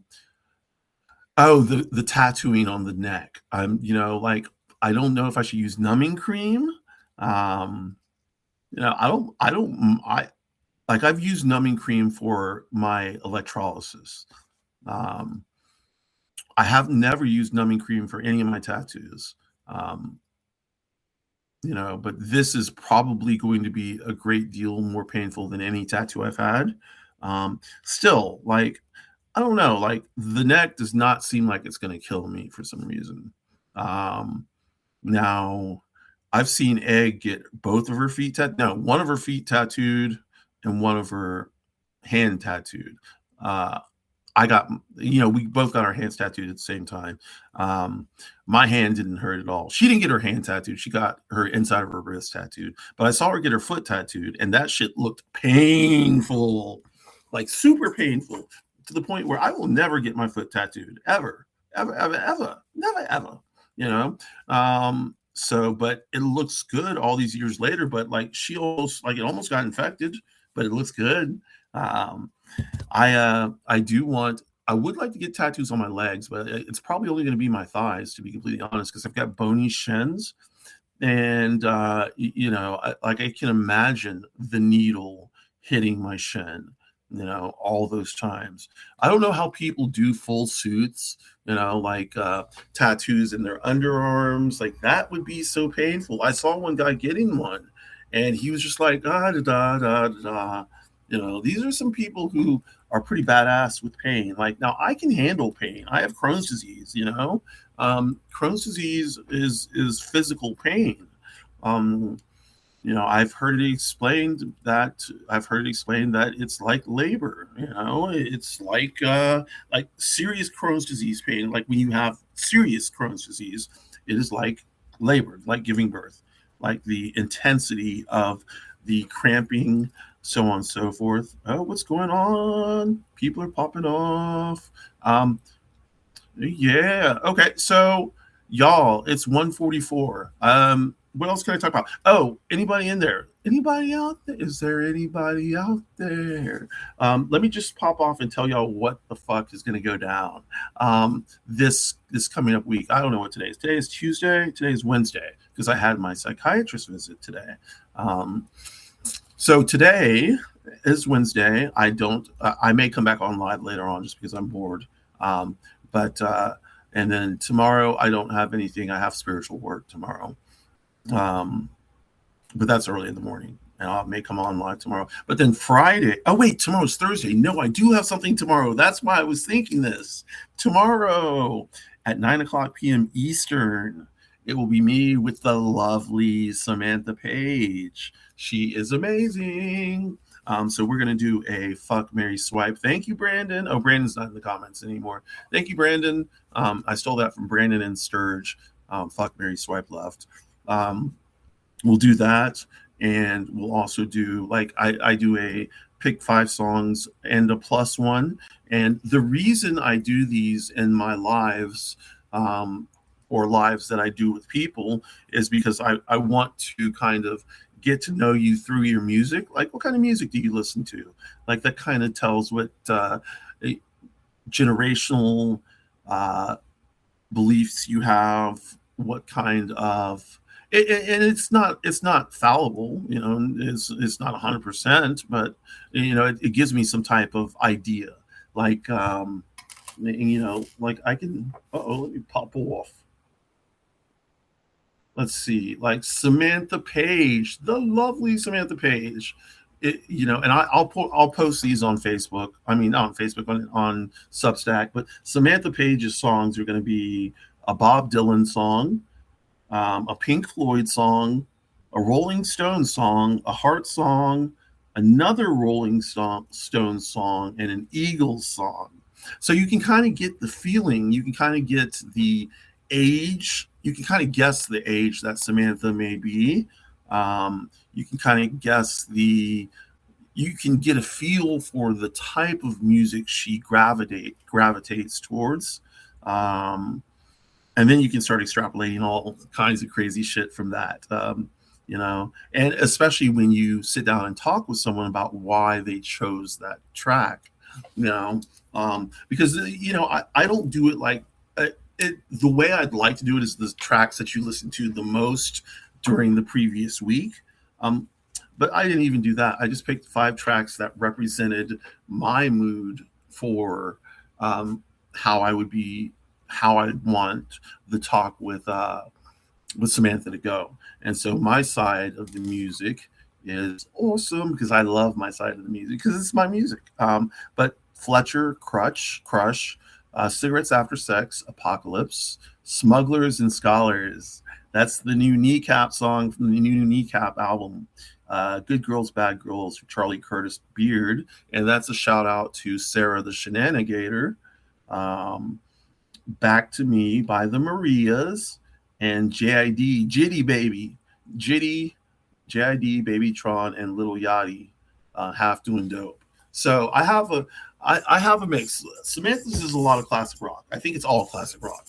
tattooing on the neck. Like I don't know if I should use numbing cream. I've used numbing cream for my electrolysis. I have never used numbing cream for any of my tattoos. But this is probably going to be a great deal more painful than any tattoo I've had. Still, like, I don't know, like the neck does not seem like it's going to kill me for some reason. Now I've seen Egg get both of her feet one of her feet tattooed and one of her hand tattooed. I got, we both got our hands tattooed at the same time. My hand didn't hurt at all. She didn't get her hand tattooed. She got her inside of her wrist tattooed. But I saw her get her foot tattooed, and that shit looked painful, like super painful, to the point where I will never get my foot tattooed, ever, ever, ever, ever, never, ever, So, but it looks good all these years later. But like it almost got infected, but it looks good. I would like to get tattoos on my legs, but it's probably only going to be my thighs, to be completely honest, because I've got bony shins. And, I can imagine the needle hitting my shin, all those times. I don't know how people do full suits, like tattoos in their underarms. Like that would be so painful. I saw one guy getting one, and he was just like, da da da da da. These are some people who are pretty badass with pain. Like, now I can handle pain. I have Crohn's disease. Crohn's disease is physical pain. Um, I've heard it explained that it's like labor. It's like serious Crohn's disease pain. Like when you have serious Crohn's disease, it is like labor, like giving birth, like the intensity of the cramping, so on and so forth. Oh, what's going on? People are popping off. Yeah. Okay. So, y'all, it's 1:44. What else can I talk about? Oh, anybody in there? Anybody out there? Is there anybody out there? Let me just pop off and tell y'all what the fuck is going to go down this coming up week. I don't know what today is. Today is Tuesday. Today is Wednesday because I had my psychiatrist visit today. So today is Wednesday. I may come back on live later on just because I'm bored. But and then tomorrow I don't have anything. I have spiritual work tomorrow. But that's early in the morning, and I may come on live tomorrow. But then Friday, oh wait, tomorrow's Thursday. No, I do have something tomorrow. That's why I was thinking this. Tomorrow at 9:00 p.m. Eastern, it will be me with the lovely Samantha Page. She is amazing. So we're going to do a fuck, marry, swipe. Thank you, Brandon. Oh, Brandon's not in the comments anymore. Thank you, Brandon. I stole that from Brandon and Sturge. Fuck, marry, swipe left. We'll do that. And we'll also do, like, I do a pick 5 songs and a plus one. And the reason I do these in my lives, or lives that I do with people, is because I want to kind of get to know you through your music. Like, what kind of music do you listen to? Like, that kind of tells what generational beliefs you have, what kind of and it's not fallible, it's not 100%, but it gives me some type of idea, like like I can let me pop off. Let's see, like Samantha Page, the lovely Samantha Page. And I'll post these on Facebook. I mean, not on Facebook, on Substack. But Samantha Page's songs are going to be a Bob Dylan song, a Pink Floyd song, a Rolling Stones song, a Heart song, another Rolling Stones song, and an Eagles song. So you can kind of get the feeling. You can kind of get the age. You can kind of guess the age that Samantha may be. You can kind of guess you can get a feel for the type of music she gravitates towards. And then you can start extrapolating all kinds of crazy shit from that. And especially when you sit down and talk with someone about why they chose that track, because I don't do it like the way I'd like to do it is the tracks that you listen to the most during the previous week. But I didn't even do that. I just picked 5 tracks that represented my mood for how I'd want the talk with Samantha to go. And so my side of the music is awesome because I love my side of the music because it's my music. But Fletcher, Crush, Cigarettes After Sex, Apocalypse, Smugglers and Scholars. That's the new Kneecap song from the new Kneecap album. Good Girls, Bad Girls, Charlie Curtis Beard. And that's a shout out to Sarah the Shenanigator. Back to Me by the Marias, and JID, Jitty Baby, JID, Babytron, and Little Yachty, Half Doing Dope. So I have a mix. Samantha's is a lot of classic rock. I think it's all classic rock.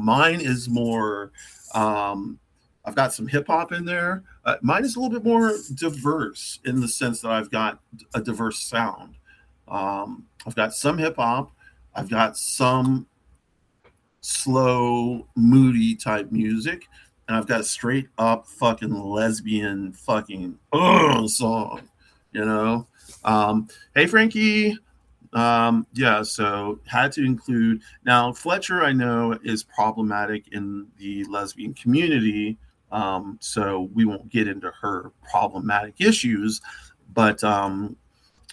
Mine is more. I've got some hip hop in there. Mine is a little bit more diverse in the sense that I've got a diverse sound. I've got some hip hop. I've got some slow, moody type music, and I've got a straight up fucking lesbian fucking song. Hey Frankie. So had to include. Now Fletcher I know is problematic in the lesbian community, So we won't get into her problematic issues, but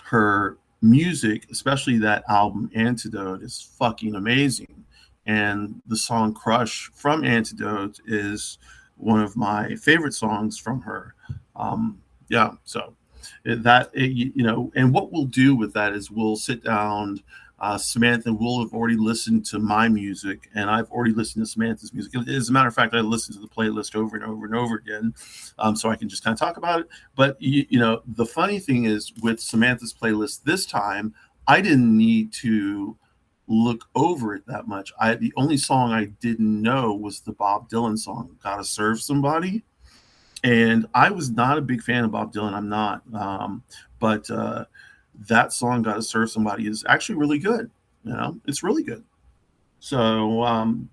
her music, especially that album Antidote, is fucking amazing. And the song Crush from Antidote is one of my favorite songs from her. Yeah, so and what we'll do with that is we'll sit down. Samantha will have already listened to my music, and I've already listened to Samantha's music. As a matter of fact, I listened to the playlist over and over and over again, so I can just kind of talk about it. But the funny thing is with Samantha's playlist this time, I didn't need to look over it that much. The only song I didn't know was the Bob Dylan song, "Gotta Serve Somebody." And I was not a big fan of Bob Dylan. I'm not. But that song, "Gotta Serve Somebody," is actually really good. It's really good. So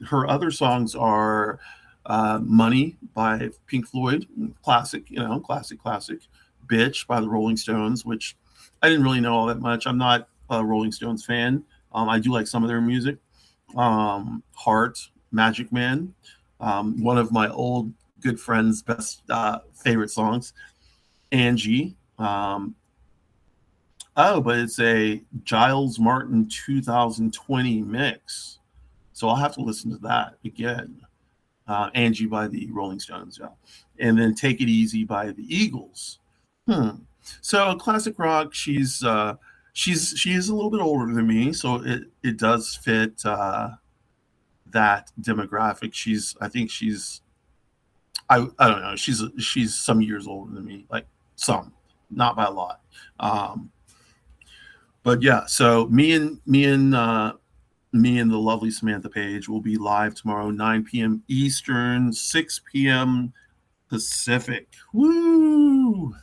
her other songs are "Money" by Pink Floyd, classic, classic. "Bitch" by the Rolling Stones, which I didn't really know all that much. I'm not a Rolling Stones fan. I do like some of their music. "Heart," "Magic Man," one of my old good friend's best favorite songs. "Angie." But it's a Giles Martin 2020 mix. So I'll have to listen to that again. "Angie" by the Rolling Stones, yeah. And then "Take It Easy" by the Eagles. So classic rock. She is a little bit older than me, so it does fit that demographic. I think I don't know. She's some years older than me, like some, not by a lot. But yeah, so me and the lovely Samantha Page will be live tomorrow, 9 p.m. Eastern, 6 p.m. Pacific. Woo!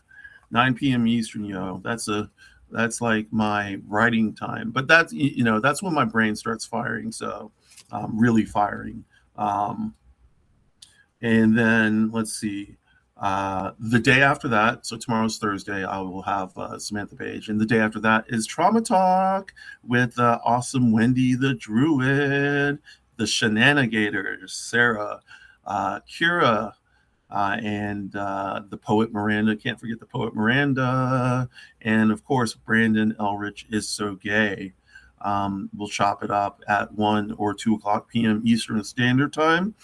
9 p.m. Eastern, that's like my writing time. But that's when my brain starts firing. So really firing. And then let's see. The day after that, so tomorrow's Thursday, I will have Samantha Page. And the day after that is Trauma Talk with awesome Wendy the Druid, the Shenanigators, Sarah, Kira, and the poet Miranda. Can't forget the poet Miranda. And of course, Brandon Elrich is so gay. We'll chop it up at 1 or 2 o'clock p.m. Eastern Standard Time,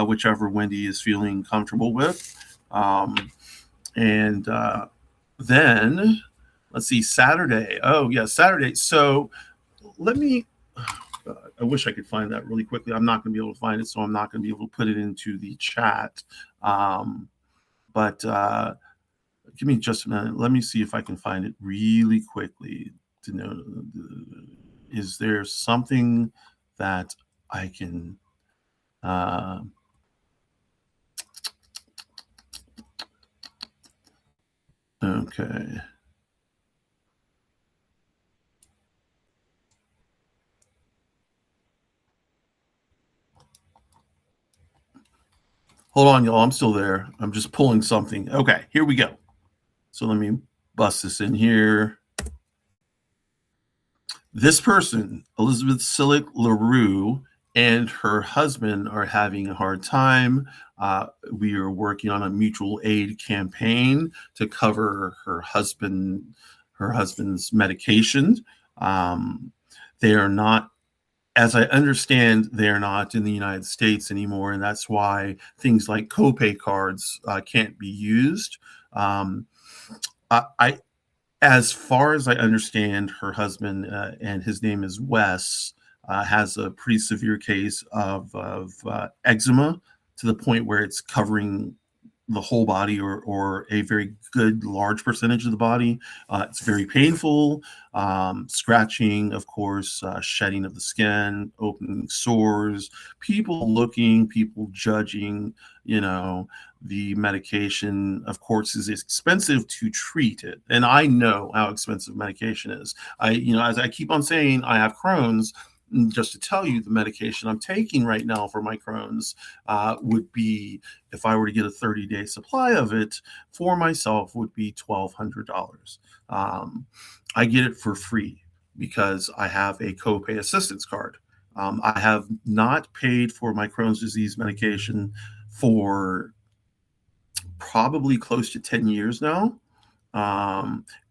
whichever Wendy is feeling comfortable with. And then let's see, Saturday. Oh, yeah, Saturday. So let me. I wish I could find that really quickly. I'm not going to be able to find it, so I'm not going to be able to put it into the chat. But give me just a minute. Let me see if I can find it really quickly to know. Is there something that I can okay. Hold on, y'all. I'm still there. I'm just pulling something. Okay, here we go. So let me bust this in here. This person, Elizabeth Silic LaRue, and her husband are having a hard time. We are working on a mutual aid campaign to cover her husband's medication. They are not, as I understand, they're not in the United States anymore, and that's why things like copay cards can't be used. I as far as I understand, her husband, and his name is Wes, has a pretty severe case of eczema to the point where it's covering the whole body or a very good large percentage of the body. It's very painful, scratching, of course, shedding of the skin, opening sores, people looking, people judging, the medication, of course, is expensive to treat it. And I know how expensive medication is. As I keep on saying, I have Crohn's. Just to tell you, the medication I'm taking right now for my Crohn's would be, if I were to get a 30-day supply of it for myself, would be $1,200. I get it for free because I have a copay assistance card. I have not paid for my Crohn's disease medication for probably close to 10 years now.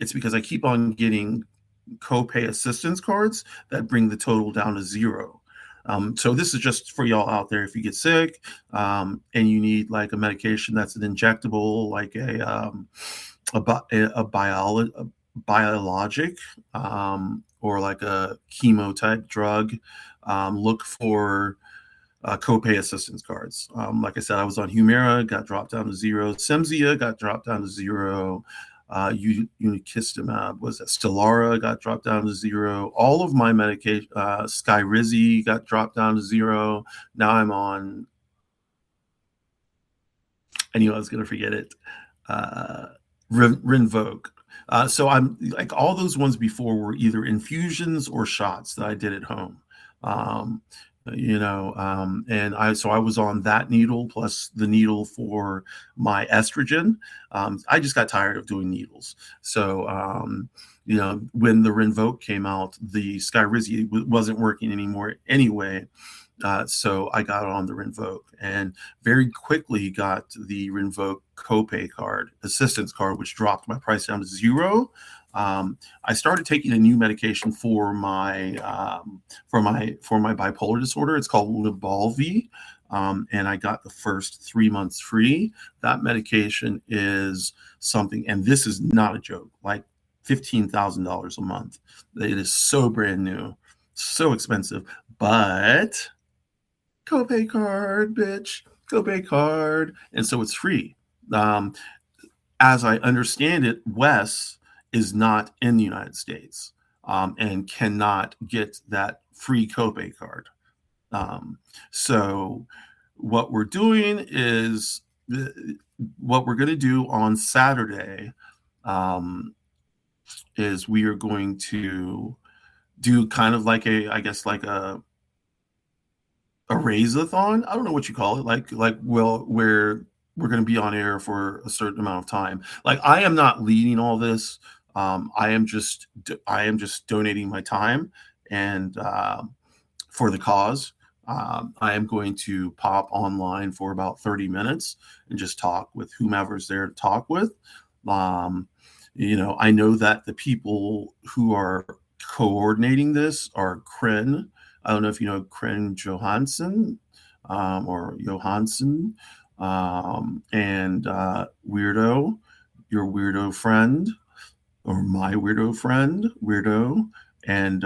It's because I keep on getting copay assistance cards that bring the total down to zero. So this is just for y'all out there. If you get sick and you need like a medication that's an injectable, like a biologic, or like a chemo type drug, look for copay assistance cards. Like I said, I was on Humira, got dropped down to zero. Semzia got dropped down to zero. Unikistamab, was that Stelara, got dropped down to zero. All of my medication, Skyrizi, got dropped down to zero. Now I'm on, I knew I was going to forget it, Rinvoq. So I'm like, all those ones before were either infusions or shots that I did at home. Um, and I was on that needle plus the needle for my estrogen. I just got tired of doing needles. So, when the Rinvoq came out, the Skyrizi wasn't working anymore anyway. So I got on the Rinvoq and very quickly got the Rinvoq copay card, assistance card, which dropped my price down to zero. I started taking a new medication for my bipolar disorder. It's called Lybalvi, and I got the first 3 months free. That medication is something, and this is not a joke, like $15,000 a month. It is so brand new, so expensive, but copay card, bitch, copay card, and so it's free. As I understand it, Wes is not in the United States, and cannot get that free copay card. So what we're doing is what we're going to do on Saturday, is we are going to do kind of like a raise-a-thon. I don't know what you call it. Where we're going to be on air for a certain amount of time. Like, I am not leading all this. I am just donating my time and for the cause. I am going to pop online for about 30 minutes and just talk with whomever's there to talk with. I know that the people who are coordinating this are Kren. I don't know if you know Kren Johansson, or Johansson, and Weirdo, your weirdo friend, or my weirdo friend, Weirdo, and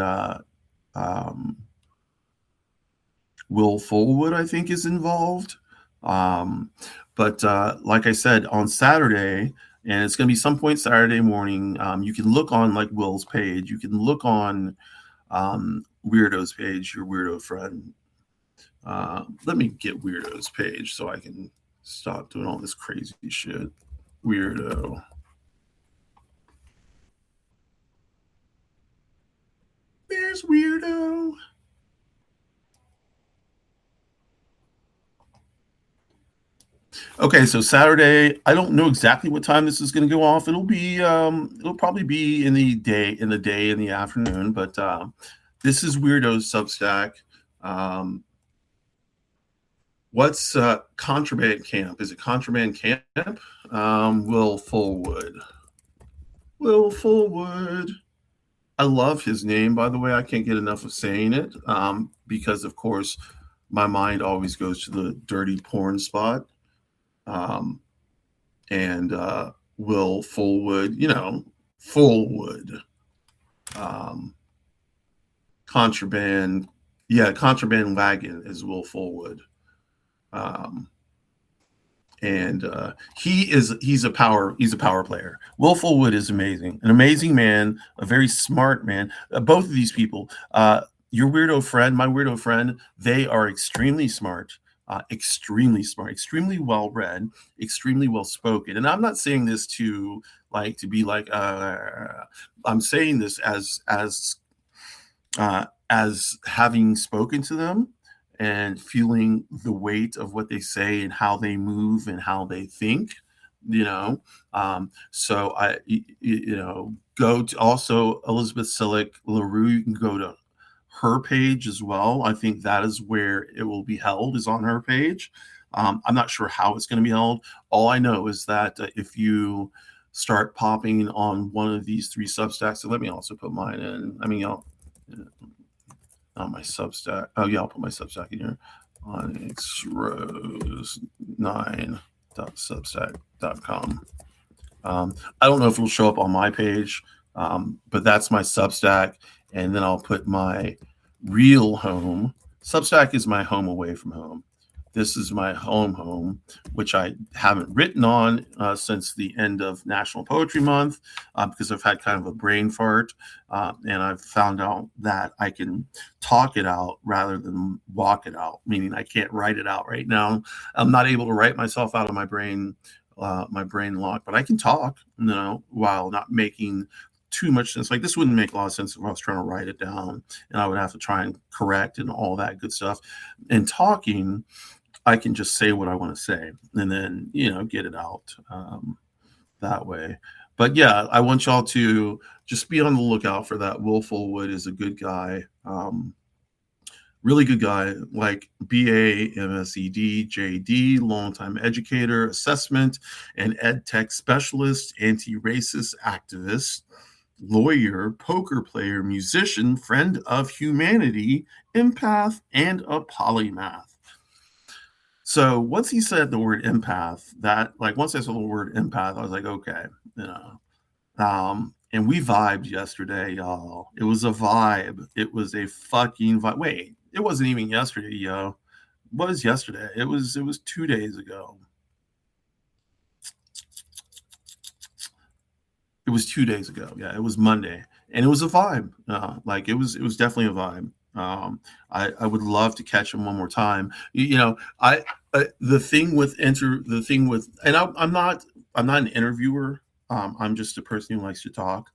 Will Fullwood, I think, is involved. But like I said, on Saturday, and it's going to be some point Saturday morning, you can look on like Will's page. You can look on Weirdo's page, your weirdo friend. Let me get Weirdo's page so I can stop doing all this crazy shit. Weirdo. There's Weirdo. Okay, so Saturday, I don't know exactly what time this is going to go off. It'll probably be in the day, in the afternoon. But this is Weirdo's Substack. What's Contraband Camp? Is it Contraband Camp? Will Fullwood. Will Fullwood. I love his name, by the way. I can't get enough of saying it, because, of course, my mind always goes to the dirty porn spot. And Will Fullwood, Fullwood. Contraband Wagon is Will Fullwood. And he's a power player. Will Fullwood is amazing, an amazing man, a very smart man. Both of these people, your weirdo friend, my weirdo friend, they are extremely smart, extremely well read, extremely well spoken. And I'm not saying this to be like, I'm saying this as having spoken to them and feeling the weight of what they say and how they move and how they think, so I, go to also Elizabeth Sillick LaRue. You can go to her page as well. I think that is where it will be held, is on her page. I'm not sure how it's going to be held. All I know is that if you start popping on one of these three Substacks, so let me also put mine in. I mean, my Substack. Oh yeah, I'll put my Substack in here. OnyxRose9.substack.com. I don't know if it'll show up on my page, but that's my Substack. And then I'll put my real home. Substack is my home away from home. This is my home, which I haven't written on since the end of National Poetry Month because I've had kind of a brain fart. And I've found out that I can talk it out rather than walk it out, meaning I can't write it out right now. I'm not able to write myself out of my brain lock, but I can talk, while not making too much sense. Like this wouldn't make a lot of sense if I was trying to write it down and I would have to try and correct and all that good stuff. And talking, I can just say what I want to say and then, get it out that way. But yeah, I want y'all to just be on the lookout for that. Will Fullwood is a good guy. Really good guy, like BA, MSED, JD, longtime educator, assessment, and ed tech specialist, anti-racist activist, lawyer, poker player, musician, friend of humanity, empath, and a polymath. So once he said the word empath, once I saw the word empath, I was like, okay, and we vibed yesterday, y'all. It was a vibe. It was a fucking vibe. Wait, it wasn't even yesterday, yo. What was yesterday? It was 2 days ago. It was 2 days ago. Yeah, it was Monday, and it was a vibe. It was definitely a vibe. I would love to catch him one more time. The thing with, and I'm not an interviewer. I'm just a person who likes to talk.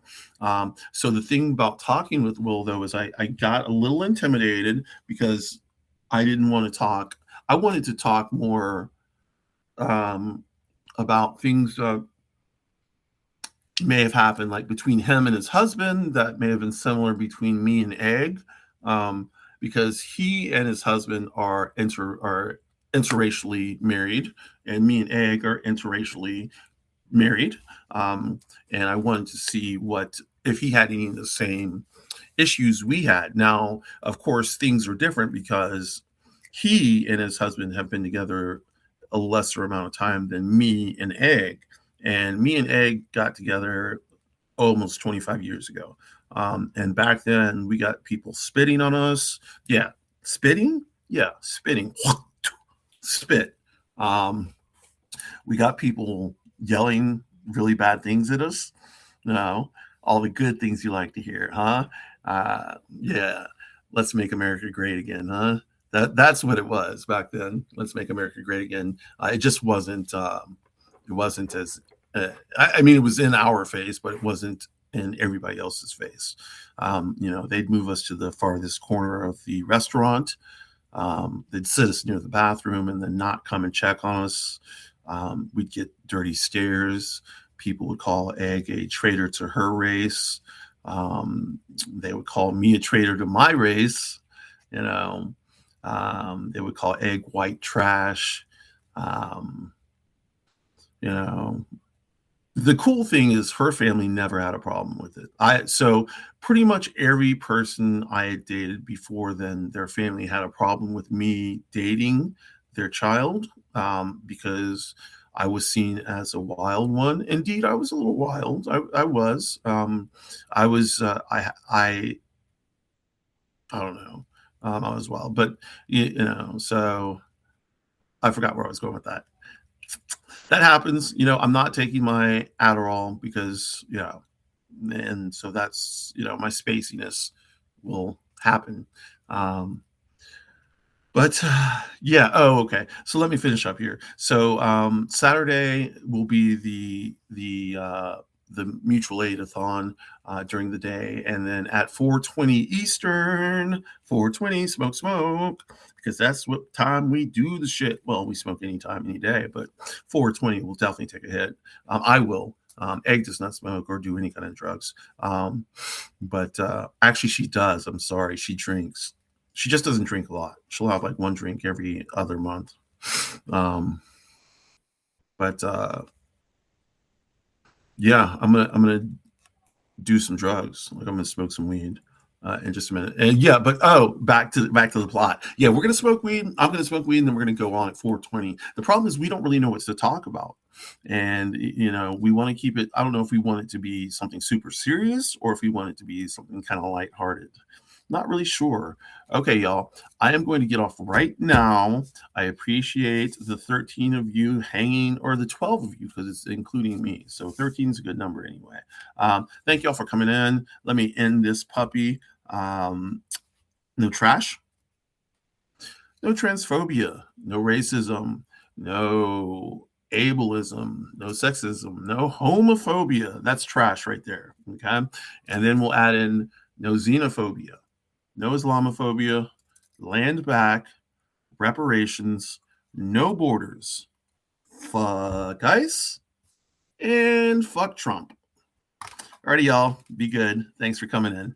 So the thing about talking with Will, though, is I got a little intimidated because I didn't want to talk. I wanted to talk more about things may have happened like between him and his husband that may have been similar between me and Egg, because he and his husband are interracially married, and me and Egg are interracially married. And I wanted to see if he had any of the same issues we had. Now, of course, things are different because he and his husband have been together a lesser amount of time than me and Egg. And me and Egg got together almost 25 years ago. And back then, we got people spitting on us. Yeah, spitting? Yeah, spitting. Spit. We got people yelling really bad things at us. All the good things you like to hear, huh? Yeah, let's make America great again, huh? That's what it was back then. Let's make America great again. It just wasn't. It wasn't as. It was in our face, but it wasn't in everybody else's face. They'd move us to the farthest corner of the restaurant. They'd sit us near the bathroom and then not come and check on us. We'd get dirty stares. People would call Egg a traitor to her race. They would call me a traitor to my race. They would call Egg white trash. The cool thing is her family never had a problem with it. So pretty much every person I had dated before then, their family had a problem with me dating their child, because I was seen as a wild one. Indeed, I was a little wild. I was. I don't know. I was wild, but so I forgot where I was going with that. That happens. I'm not taking my Adderall because, and so that's, my spaciness will happen. But yeah. Oh, okay. So let me finish up here. So Saturday will be the mutual aid-a-thon during the day, and then at 4:20 Eastern, 4:20 smoke, because that's what time we do the shit. Well, we smoke anytime, any day, but 4:20 will definitely take a hit. I will. Egg does not smoke or do any kind of drugs, but actually she does. I'm sorry, she drinks. She just doesn't drink a lot. She'll have like one drink every other month. Um, but yeah, I'm gonna do some drugs. Like I'm gonna smoke some weed in just a minute. And yeah, but back to the plot. Yeah, we're gonna smoke weed. I'm gonna smoke weed, and then we're gonna go on at 4:20. The problem is we don't really know what to talk about, and we want to keep it. I don't know if we want it to be something super serious or if we want it to be something kind of lighthearted. Not really sure. Okay, y'all. I am going to get off right now. I appreciate the 13 of you hanging, or the 12 of you, because it's including me. So 13 is a good number anyway. Thank y'all for coming in. Let me end this puppy. No trash, no transphobia, no racism, no ableism, no sexism, no homophobia. That's trash right there. Okay. And then we'll add in no xenophobia, no Islamophobia, land back, reparations, no borders, fuck ICE, and fuck Trump. Alrighty, y'all. Be good. Thanks for coming in.